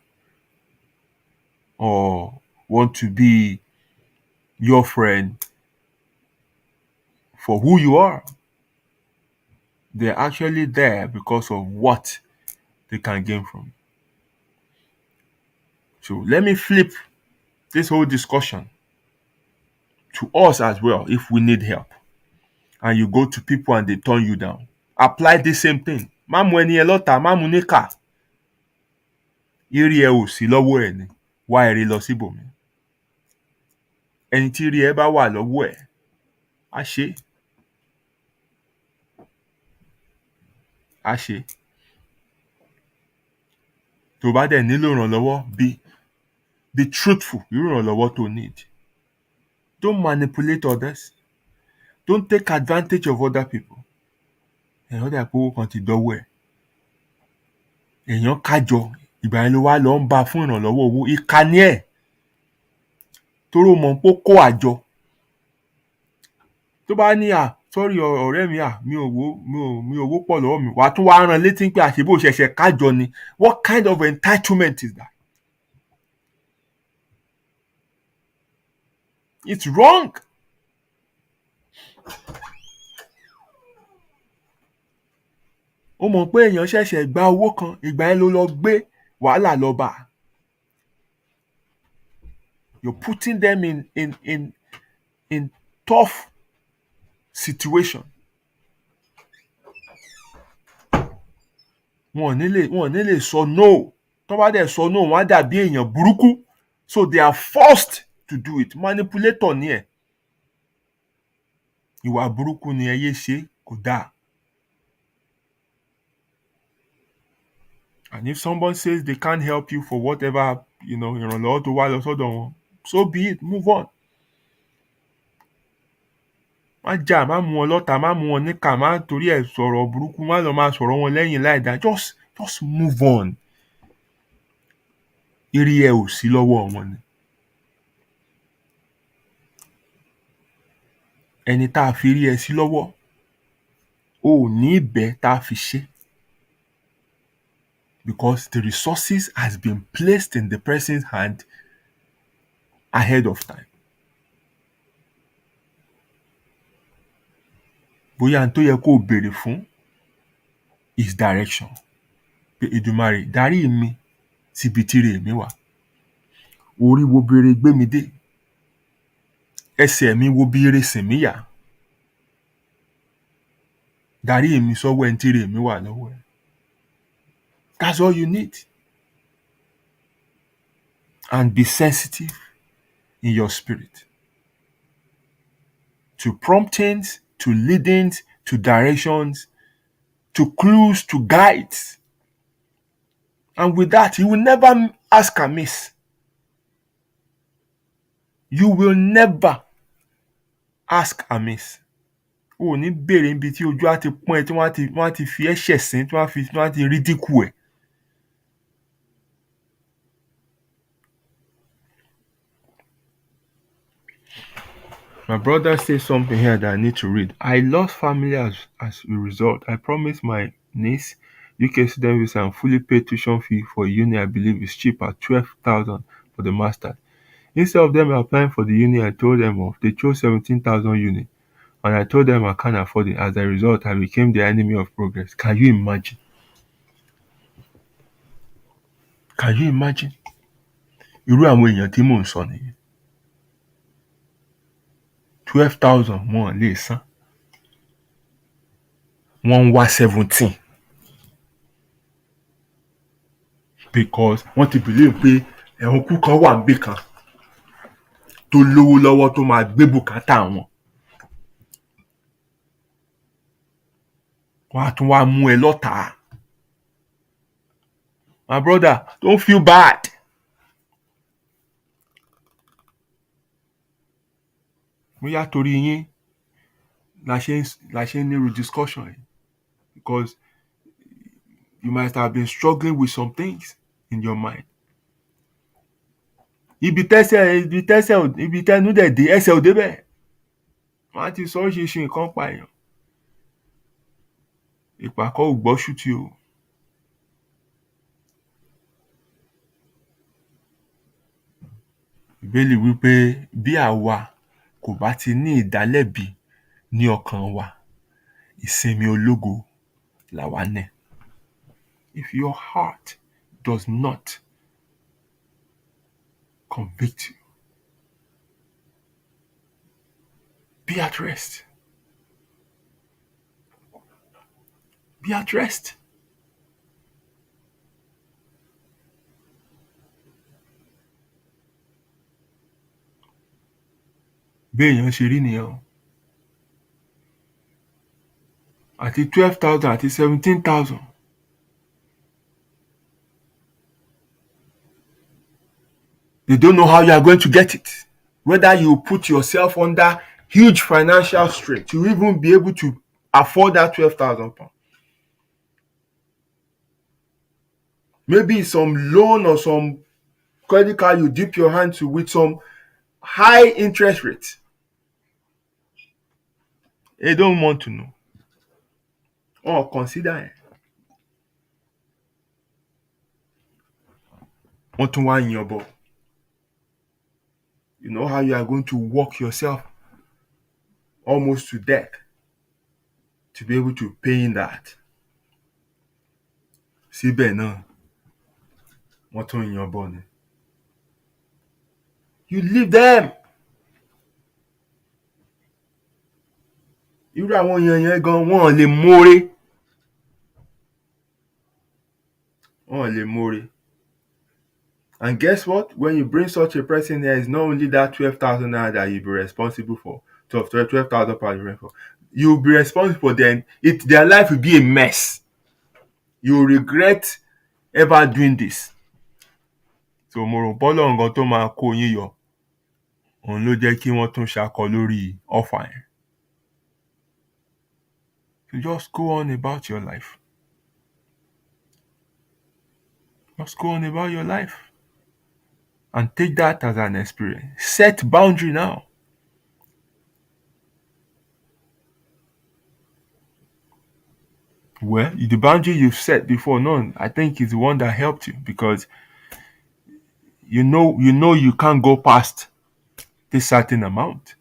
or want to be your friend for who you are. They're actually there because of what they can gain from you. So let me flip this whole discussion to us as well if we need help. And you go to people and they turn you down. Apply the same thing. Má mú ẹni ẹ lọ́tà, má mú níkà. Ire ẹ ò sí lọ́wọ́ ẹ̀ ni. Wá ire lọ síbòmí. Ẹni tí ire ẹ bá wà lọ́wọ́ ẹ̀, á ṣe. Á ṣe. Tó bá dẹ̀ nílò ìrànlọ́wọ́, be truthful. Irú ìrànlọ́wọ́ tó need. Don't manipulate others. Don't take advantage of other people. Èèyàn dà pé owó kan ti dọ́wọ́ ẹ̀. Èèyàn kájọ, ìgbà yẹn ló wá lọ ń bá fún ìrànlọ́wọ́ owó. Ìkà ni ẹ̀. Tóró mọ̀ pé ó kó àjọ. Tó bá ní sorry ọ̀rẹ́ mi mi ò wó pọ̀ lọ́wọ́ mi. Wàá tún wá rán létí pé àṣebó ṣẹ̀ṣẹ̀ kájọ ni. What kind of entitlement is that? It's wrong. Ó mọ̀ pé èèyàn ṣẹ̀ṣẹ̀ gba owó kan, ìgbà yẹn ló lọ gbé wàhálà lọ bá. You're putting them in tough situation. Wọ́n ní lè sọ no. Tó bá dẹ̀ sọ no, wọ́n á dàbí èèyàn burúkú. So they are forced to do it. Manipulator ni ẹ̀. Ìwà burúkú ni ẹ yé ṣe, kò dáa. And if someone says they can't help you for whatever, ìrànlọ́wọ́ tó wá lọ sọ́dọ̀ wọn, so be it, move on. Má jà, má mú wọn lọ́tà, má mú wọn níkà, má torí ẹ̀ sọ̀rọ̀ burúkú, má lọ máa sọ̀rọ̀ wọn lẹ́yìn láìda. Just move on. Ire ẹ ò sí lọ́wọ́ wọn ni. Ẹni tá a fi rí ẹ sí lọ́wọ́, o ò ní ìbẹ́ tá a fi ṣe. because the resources has been placed in the person's hand ahead of time. Bóyá n tó yẹ kó o béèrè fún is direction. Pé Èdùmàrè darí mi síbi tírè mi wà. Orí wo bere gbé mi dé. Ẹsẹ̀ mi wo bí ire sìn mí yà. Darí mi sọ́wọ́ ẹni tírè mi wà lọ́wọ́ ẹ̀. That's all you need. And be sensitive in your spirit to promptings, to leadings, to directions, to clues, to guides. And with that, you will never ask amiss. You will never ask amiss. O ò ní béèrè níbi tí ojú á ti pọ́n ẹ tí wọ́n á ti fi ẹ́ ṣẹ̀sín tí wọ́n á ti ridicule ẹ̀. My brother says something here that I need to read. I lost family as a result. I promised my niece UK student visa and fully paid tuition fee for uni. I believe is cheap at 12,000 for the master. Instead of them applying for the uni I told them of, they chose 17,000 uni. And I told them I can't afford it. As a result, I became the enemy of progress. Can you imagine? Can you imagine? Irú àwọn èèyàn tí mò ń sọ nìyẹn. 12,000 wọn lè san. Wọ́n ń wá 17. Because wọ́n ti believe pé ẹ̀hún kú kan wà níbì kan tó lówó lọ́wọ́ tó máa gbé bùkátà wọn. Wọ́n á tún wá mú ẹ lọ́tàá. My brother, don't feel bad. Bóyá torí yín la ṣe ń nírú discussion yìí. Because you might have been struggling with some things in your mind. Ibi tẹ́nu dẹ̀ dé ẹsẹ̀ ò débẹ̀. Wọ́n á ti sọ oríṣiríṣi nǹkan pa èèyàn. Ìpàkọ́ ò gbọ́ ṣútì o. Bíbélì wípé bí àwa kò bá ti ní ìdálẹ́bi ní ọkàn wa, ìsinmi ológo làwa ní. If your heart does not convict you, be at rest. Be at rest. Béèyàn ṣe rí nìyẹn o. Àti 12,000 àti 17,000. They don't know how you are going to get it. Whether you put yourself under huge financial strain to even be able to afford that 12,000 pounds. Maybe some loan or some credit card you dip your hand to with some high interest rate. They don't want to know. Or consider it. Wọ́n tún wá yan bọ̀. You know how you are going to work yourself almost to death to be able to pay in that. Síbẹ̀ náà, wọ́n tún yan bọ̀ ni. You leave them. Irú àwọn èèyàn yẹn gan wọ́n lè mórè. Wọ́n lè mórè. And guess what? When you bring such a person there, it's not only that 12,000 naira that you'll be responsible for. 12,000 pounds for. You'll be responsible for them. Their life will be a mess. You'll regret ever doing this. So mo rò bọ́lọ̀ nǹkan tó máa kó yín yọ. Òun ló jẹ́ kí wọ́n tún ṣakọ lórí ọ̀fà yẹn. So just go on about your life. Just go on about your life. And take that as an experience. Set boundary now. Well, the boundary you've set before, no, I think is the one that helped you because you can't go past this certain amount.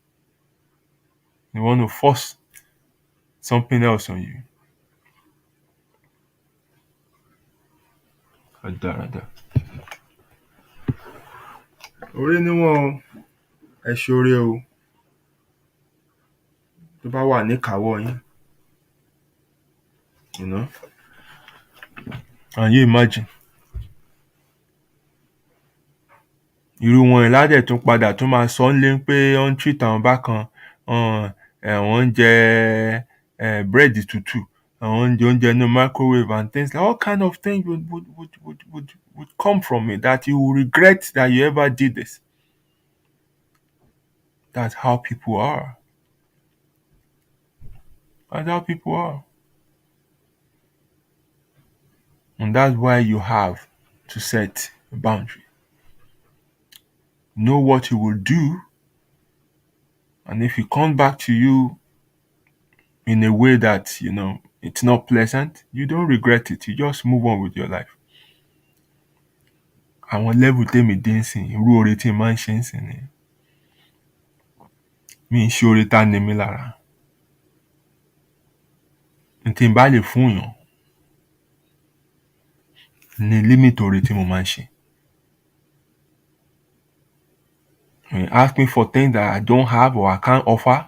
You want to force something else on you. Rádaràda. Orí níwọ̀n ẹ ṣoore o tó bá wà níkàáwọ́ yín. You know? Can you imagine? Irú wọn ìládẹ̀ tún padà tún máa sọ ń lé pé ó ń treat àwọn bákan wọ́n ń jẹ búrẹ́dì tútù àwọn ń jẹ oúnjẹ ní microwave and things like all kind of things would come from it that you will regret that you ever did this. That's how people are. That's how people are. And that's why you have to set a boundary. Know what you will do, and if it comes back to you in a way that, it's not pleasant, you don't regret it. You just move on with your life. Àwọn level tèmi dé ń sìn, irú oore tí n máa ń ṣe ń sìn ni. Mi ń ṣe oore tá ní mi lára. N tí n bá lè fún yàn ní limit oore tí mo máa ń ṣe. When you ask me for things that I don't have or I can't offer,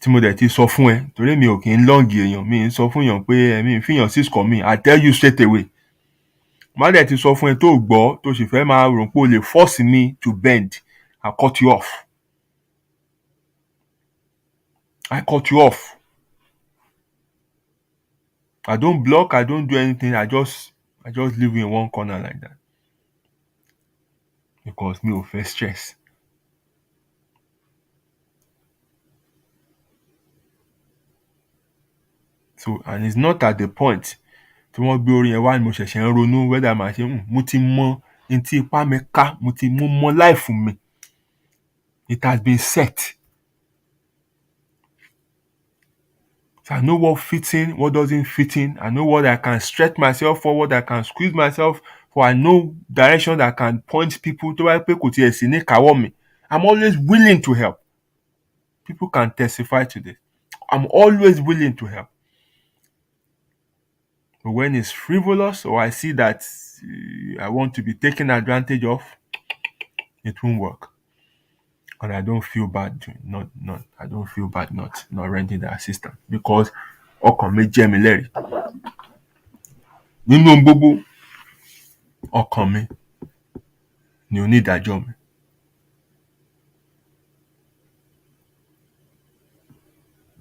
tí mo dẹ̀ ti sọ fún ẹ, torí mi ò kì í lọ́ǹgì èèyàn, mi ń sọ fún yàn pé mi ń fìyàn sí score mi, I tell you straight away. Má dẹ̀ ti sọ fún ẹ tó gbọ́ tó sì fẹ́ máa rò pé o lè force me to bend, I cut you off. I cut you off. I don't block, I don't do anything, I just leave you in one corner like that. Because mi ò fẹ́ stress. So, and it's not at the point tí wọ́n gbé orin yẹn wá ni mo ṣẹ̀ṣẹ̀ ń ronú whether màá ṣe mo ti mọ n tí ipá mi ká, mo mọ life mi. It has been set. So I know what fits in, what doesn't fit in. I know what I can stretch myself for, what I can squeeze myself for. I know direction that can point people to where people could see ní káwọ́ mi. I'm always willing to help. People can testify to this. I'm always willing to help. But when it's frivolous or I see that I want to be taken advantage of, it won't work. And I don't feel bad I don't feel bad not renting the assistant because ọkàn mi jẹ́ mi lẹ́rìí. Nínú ohun gbogbo, ọkàn mi ni onídàájọ́ mi.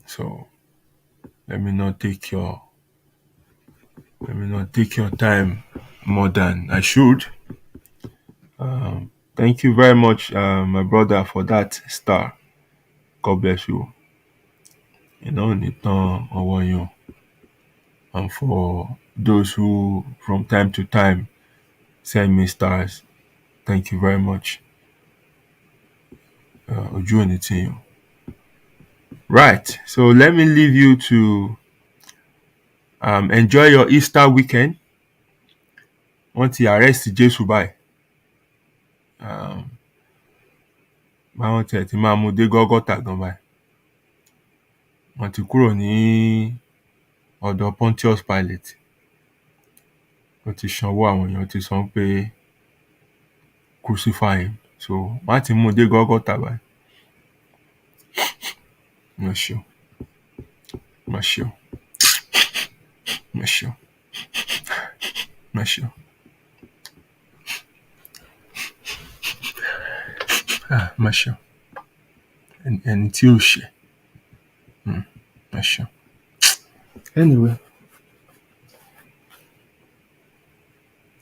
So let me not take your time more than I should. Thank you very much, my brother, for that star. God bless you. And for those who, from time to time, send me stars, thank you very much. Right. So let me leave you to enjoy your Easter weekend. Wọ́n ti arrest Jésù báyìí. Báwọn tiẹ̀ ti máa mú dé Gọ́gọ́tà gan báyìí. Wọ́n ti kúrò ní ọ̀dọ̀ Pontius Pilate. Wọ́n ti sanwó àwọn èèyàn ti sọ pé crucify him. So wọ́n ti mú dé Gọ́gọ́tà báyìí. Má ṣe o. Má ṣe o. Ẹni tí ò ṣe. Má ṣe o. Anyway,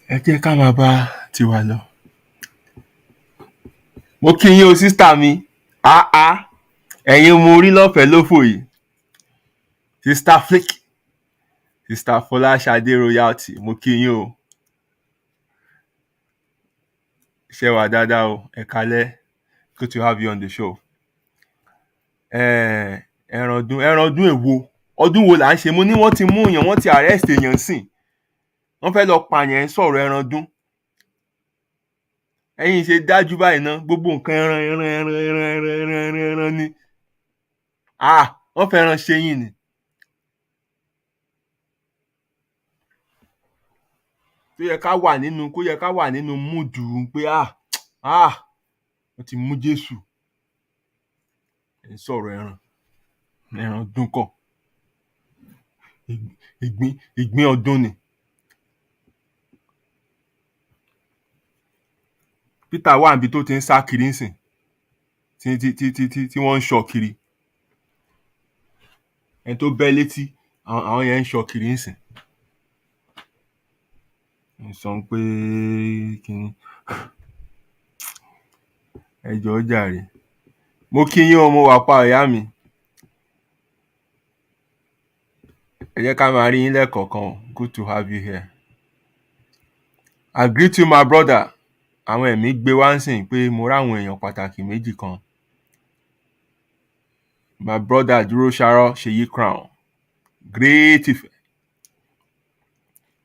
ẹ jẹ́ ká máa bá tiwa lọ. Mo kí yín o sísítà mi. Ẹ̀yin mo rí lọ́fẹ̀ẹ́ lófò yìí. Sister Flick, Sister Fọláṣadé Royalty, mo kí yín o. Ṣé wà dáadáa o? Ẹ kálẹ́. Good to have you on the show. Ẹran ọdún èwo ọdún wo là ń ṣe? Mo ní wọ́n ti mú èèyàn, wọ́n ti arrest èèyàn sìn, wọ́n fẹ́ lọ pààyàn ẹ̀ sọ̀rọ̀ ẹran dún. Ẹ̀yin ṣe dájú báyìí ná, gbogbo nǹkan ẹran ni. Wọ́n fẹ́ ẹran ṣe yín ni. Kó yẹ ká wà nínú múùdù pé wọ́n ti mú Jésù. Ẹ̀ ń sọ̀rọ̀ ẹran dún kọ́. Ìgbín ọdún ni. Peter wà níbi tó ti ń sá kiri ńsìn, tí wọ́n ń ṣọ́ kiri. Ẹni tó bẹ́ létí, àwọn yẹn ń ṣọ́ kiri ńsìn. Ń sọ pé kíni. Ẹ jọ̀ọ́ jàre. Mo kí yín o, mo wà pa ìyá mi. Ẹ jẹ́ ká máa rí yín lẹ́ẹ̀kọ̀ọ̀kan. Good to have you here. I greet you my brother. Àwọn ẹ̀mí gbé wá ń sìn pé mo ráwọn èèyàn pàtàkì méjì kan. My brother Dúró Ṣarọ́ Ṣèyí Crown. Great Ifẹ̀.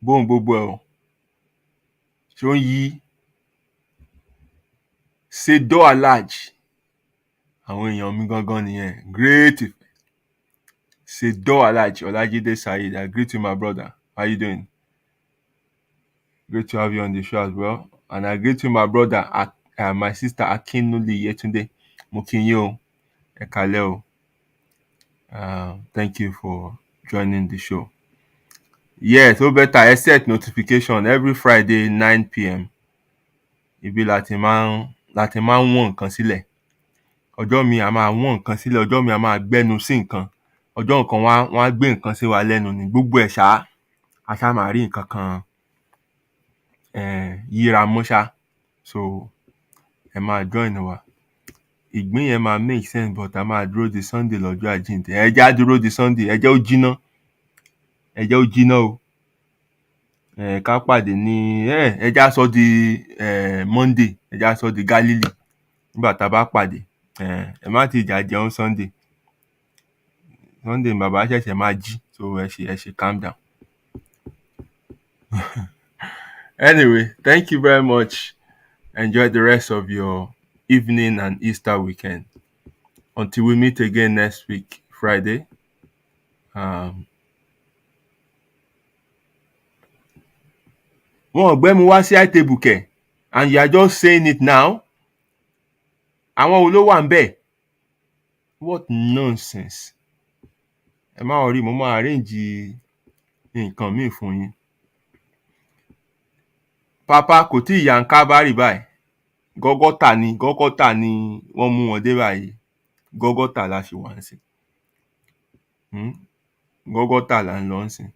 Bóun gbogbo ẹ̀ o. Ṣé ó ń yí? Ṣèdó Aláàjì. Àwọn èèyàn mi gangan nìyẹn. Great Ifẹ̀. Ṣèdó Aláàjì Ọlájídé Saheed. I greet you my brother. How you doing? Great to have you on the show as well. And I greet you my brother, my sister Akinuli Yetunde. Mo kí yín o. Ẹ kálẹ́ o. Thank you for joining the show. Yes, ó better ẹ set notification every Friday 9 p.m. Ibi láti máa ń wọ̀n nǹkan sílẹ̀. Ọjọ́ mi a máa wọ̀n nǹkan sílẹ̀, ọjọ́ mi a máa gbẹ́nu sí nǹkan. Ọjọ́ nǹkan wọ́n á gbé nǹkan sí wa lẹ́nu ní gbogbo ẹ̀ ṣá. A ṣá máa rí nǹkan kan yíra mọ́ ṣá. So ẹ máa join wa. Ìgbín yẹn máa make sense, but a máa dúró di Sunday lọ́jọ́ àjíǹde. Ẹ jẹ́ á dúró di Sunday, ẹ jẹ́ ó jiná o. Ká pàdé ní ẹ jẹ́ á sọ di Monday, ẹ jẹ́ á sọ di Galilee nígbà tá a bá pàdé. Ẹ má ti jà jẹun Sunday bàbá ṣẹ̀ṣẹ̀ máa jí, so ẹ ṣe calm down. Anyway, thank you very much. Enjoy the rest of your evening and Easter weekend. Until we meet again next week, Friday. Wọ́n gbé mi wá sí iTable kẹ̀, and you are just saying it now. Àwọn wo ló wà ń bẹ̀? What nonsense. Ẹ má worry, mo máa arrange nǹkan míì fún yín. Papa kò tí ì yà ń Calvary báyìí. Gọ́gọ́tà ni wọ́n mú wọn dé báyìí. Gọ́gọ́tà la ṣì wà ń sìn. Gọ́gọ́tà là ń lọ ń sìn.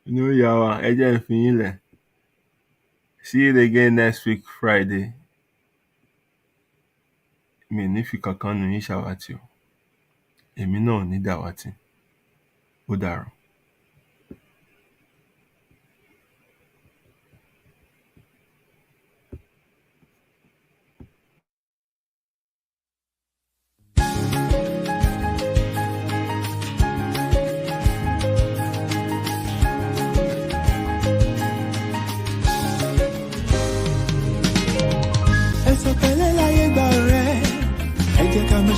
Inú yà wá, ẹ jẹ́ n fi yín lẹ̀. See you again next week Friday. Mi ní fi kankan nù yín ṣàwátì o. Èmi náà ní dàwátì. Ó dàárọ̀.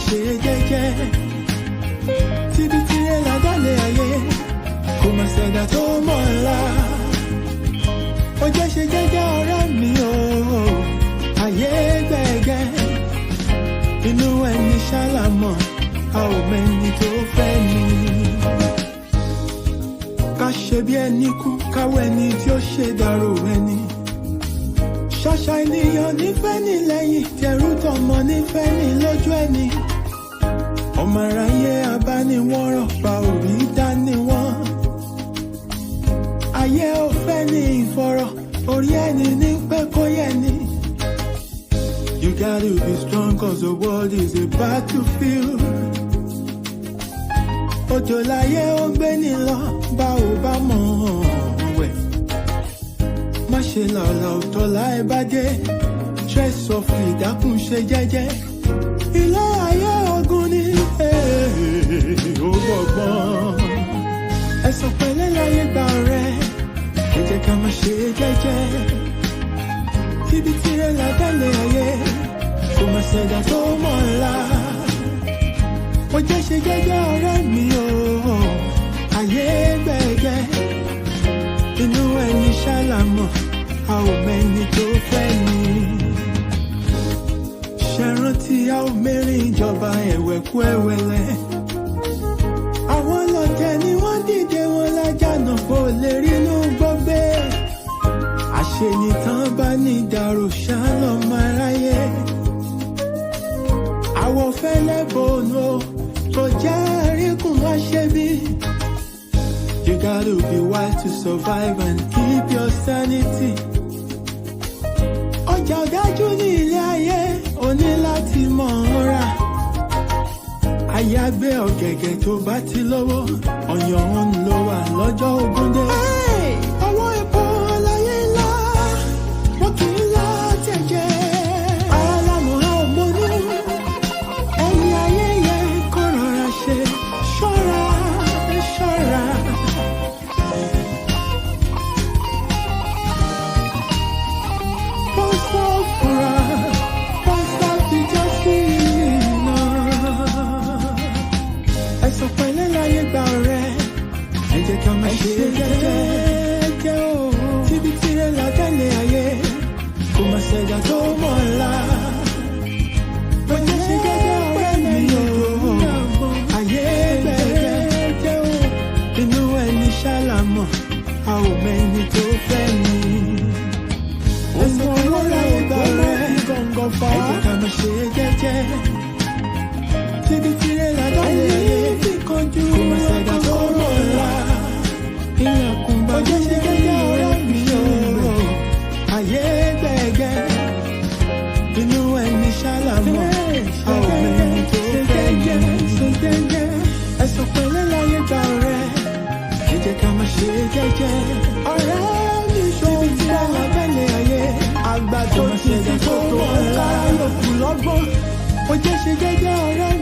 Ṣe jẹ́jẹ́ síbi tí ẹ ládàlẹ̀ ayé kò má ṣẹ̀dá tó mọ̀ ọ́la. Ó jẹ́ ṣe jẹ́jẹ́ ọ̀rẹ́ mi o, ayé gbẹ̀gẹ́. Inú ẹni ṣálámọ̀, a ò mẹ́ni tó fẹ́ ni. Ká ṣe bí ẹni kú, káwọ́ ẹni tí ó ṣe dàrò ẹni. Ṣàṣà ènìyàn nífẹ̀ẹ́ ní lẹ́yìn, tẹrú tọmọ nífẹ̀ẹ́ ní lójú ẹni. Ọmọ aráyé abániwọ́rọ̀ pa orí dání wọ́n. Ayé ò fẹ́ ní ìfọ̀rọ̀, orí ẹni ní pẹ́ kó yẹ ni. You gotta be strong cause the world is a battlefield. Òjò láyé ó gbé ní lọ, bá ò bá mọ̀ wẹ̀. Má ṣe lọ́la òtọ́ láì bá dé, tread softly, dákun ṣe jẹ́jẹ́. Ilé ayé ogun ni, ó gbọ̀gbọ́n. Ẹ̀sọ̀ pẹ̀lẹ́ láyé gbà ọ̀rẹ́, ẹ jẹ́ ká máa ṣe jẹ́jẹ́. Tíbi tirẹ̀ lábẹ́lẹ̀ ayé, kò máa ṣẹ̀dá tó mọ̀ ọ́la. Mo jẹ́ ṣe jẹ́jẹ́ ọ̀rẹ́ mi o, ayé gbẹ̀gẹ́. Inú ẹni ṣàlàmọ̀, a ò mẹ́ni tó fẹ́ ni. Ṣẹ̀rántí a ò mẹ́rin ìjọba ẹ̀wẹ̀kú ẹ̀wẹ̀lẹ̀. Àwọn ọlọ́tẹ̀ ni wọ́n dìde wọn lájànà kó lè rínú gbọ́gbé. Àṣenìtàn bá ní ìdàrú ṣálọ̀ máa ráyé. Àwọ̀ fẹ́lẹ́ bòónù tó jẹ́ àríkùn wá ṣe bí. You gotta be wise to survive and keep your sanity. Ọjà ọ̀dájú ní ilé ayé, o ní láti mọ̀ ọ́n rà. Àyàgbé ọ̀gẹ̀gẹ̀ tó bá ti lówó, ọ̀yàn òun ló wà lọ́jọ́ ogun dé. Ọwọ́ epo láyé ńlá, wọ́n kì í lá tẹ̀jẹ̀. Ara lámù á ò mọ́nú, ẹ̀yìn ayé yẹ kó rọra ṣe. Ṣọ́ra, ṣọ́ra. Ẹ̀sọ̀ pẹ̀lẹ́ láyé gbà ọ̀rẹ́, ẹ jẹ́ ká máa ṣe jẹ́jẹ́ o. Tíbi tirẹ̀ lábẹ́lẹ̀ ayé, kò máa ṣẹ̀dá tó mọ̀ ọ́la. Mo jẹ́ ṣe jẹ́jẹ́ ọ̀rẹ́ mi o, ayé gbẹ̀gẹ́ o. Inú ẹni ṣàlàmọ̀, a ò mẹ́ni tó fẹ́ ni. Ẹ̀sọ̀ pẹ̀lẹ́ láyé gbà ọ̀rẹ́, ẹ jẹ́ ká máa ṣe jẹ́jẹ́. Tíbi tirẹ̀ lábẹ́lẹ̀ ayé, kò máa ṣẹ̀dá tó mọ̀ ọ́la. Ilẹ̀kùn bá jẹ́ ṣe jẹ́jẹ́ ọ̀rẹ́ mi o, ayé gbẹ̀gẹ́. Inú ẹni ṣàlàmọ̀, a ò mẹ́ni tó fẹ́ ni. Ẹ̀sọ̀ pẹ̀lẹ́ láyé gbà ọ̀rẹ́, ẹ jẹ́ ká máa ṣe jẹ́jẹ́. Ọ̀rẹ́ mi ṣòwò tí a lábẹ́lẹ̀ ayé, àgbà tó ti tó mọ̀ ọ́la lòkù lọ́gbọ́n. Mo jẹ́ ṣe jẹ́jẹ́ ọ̀rẹ́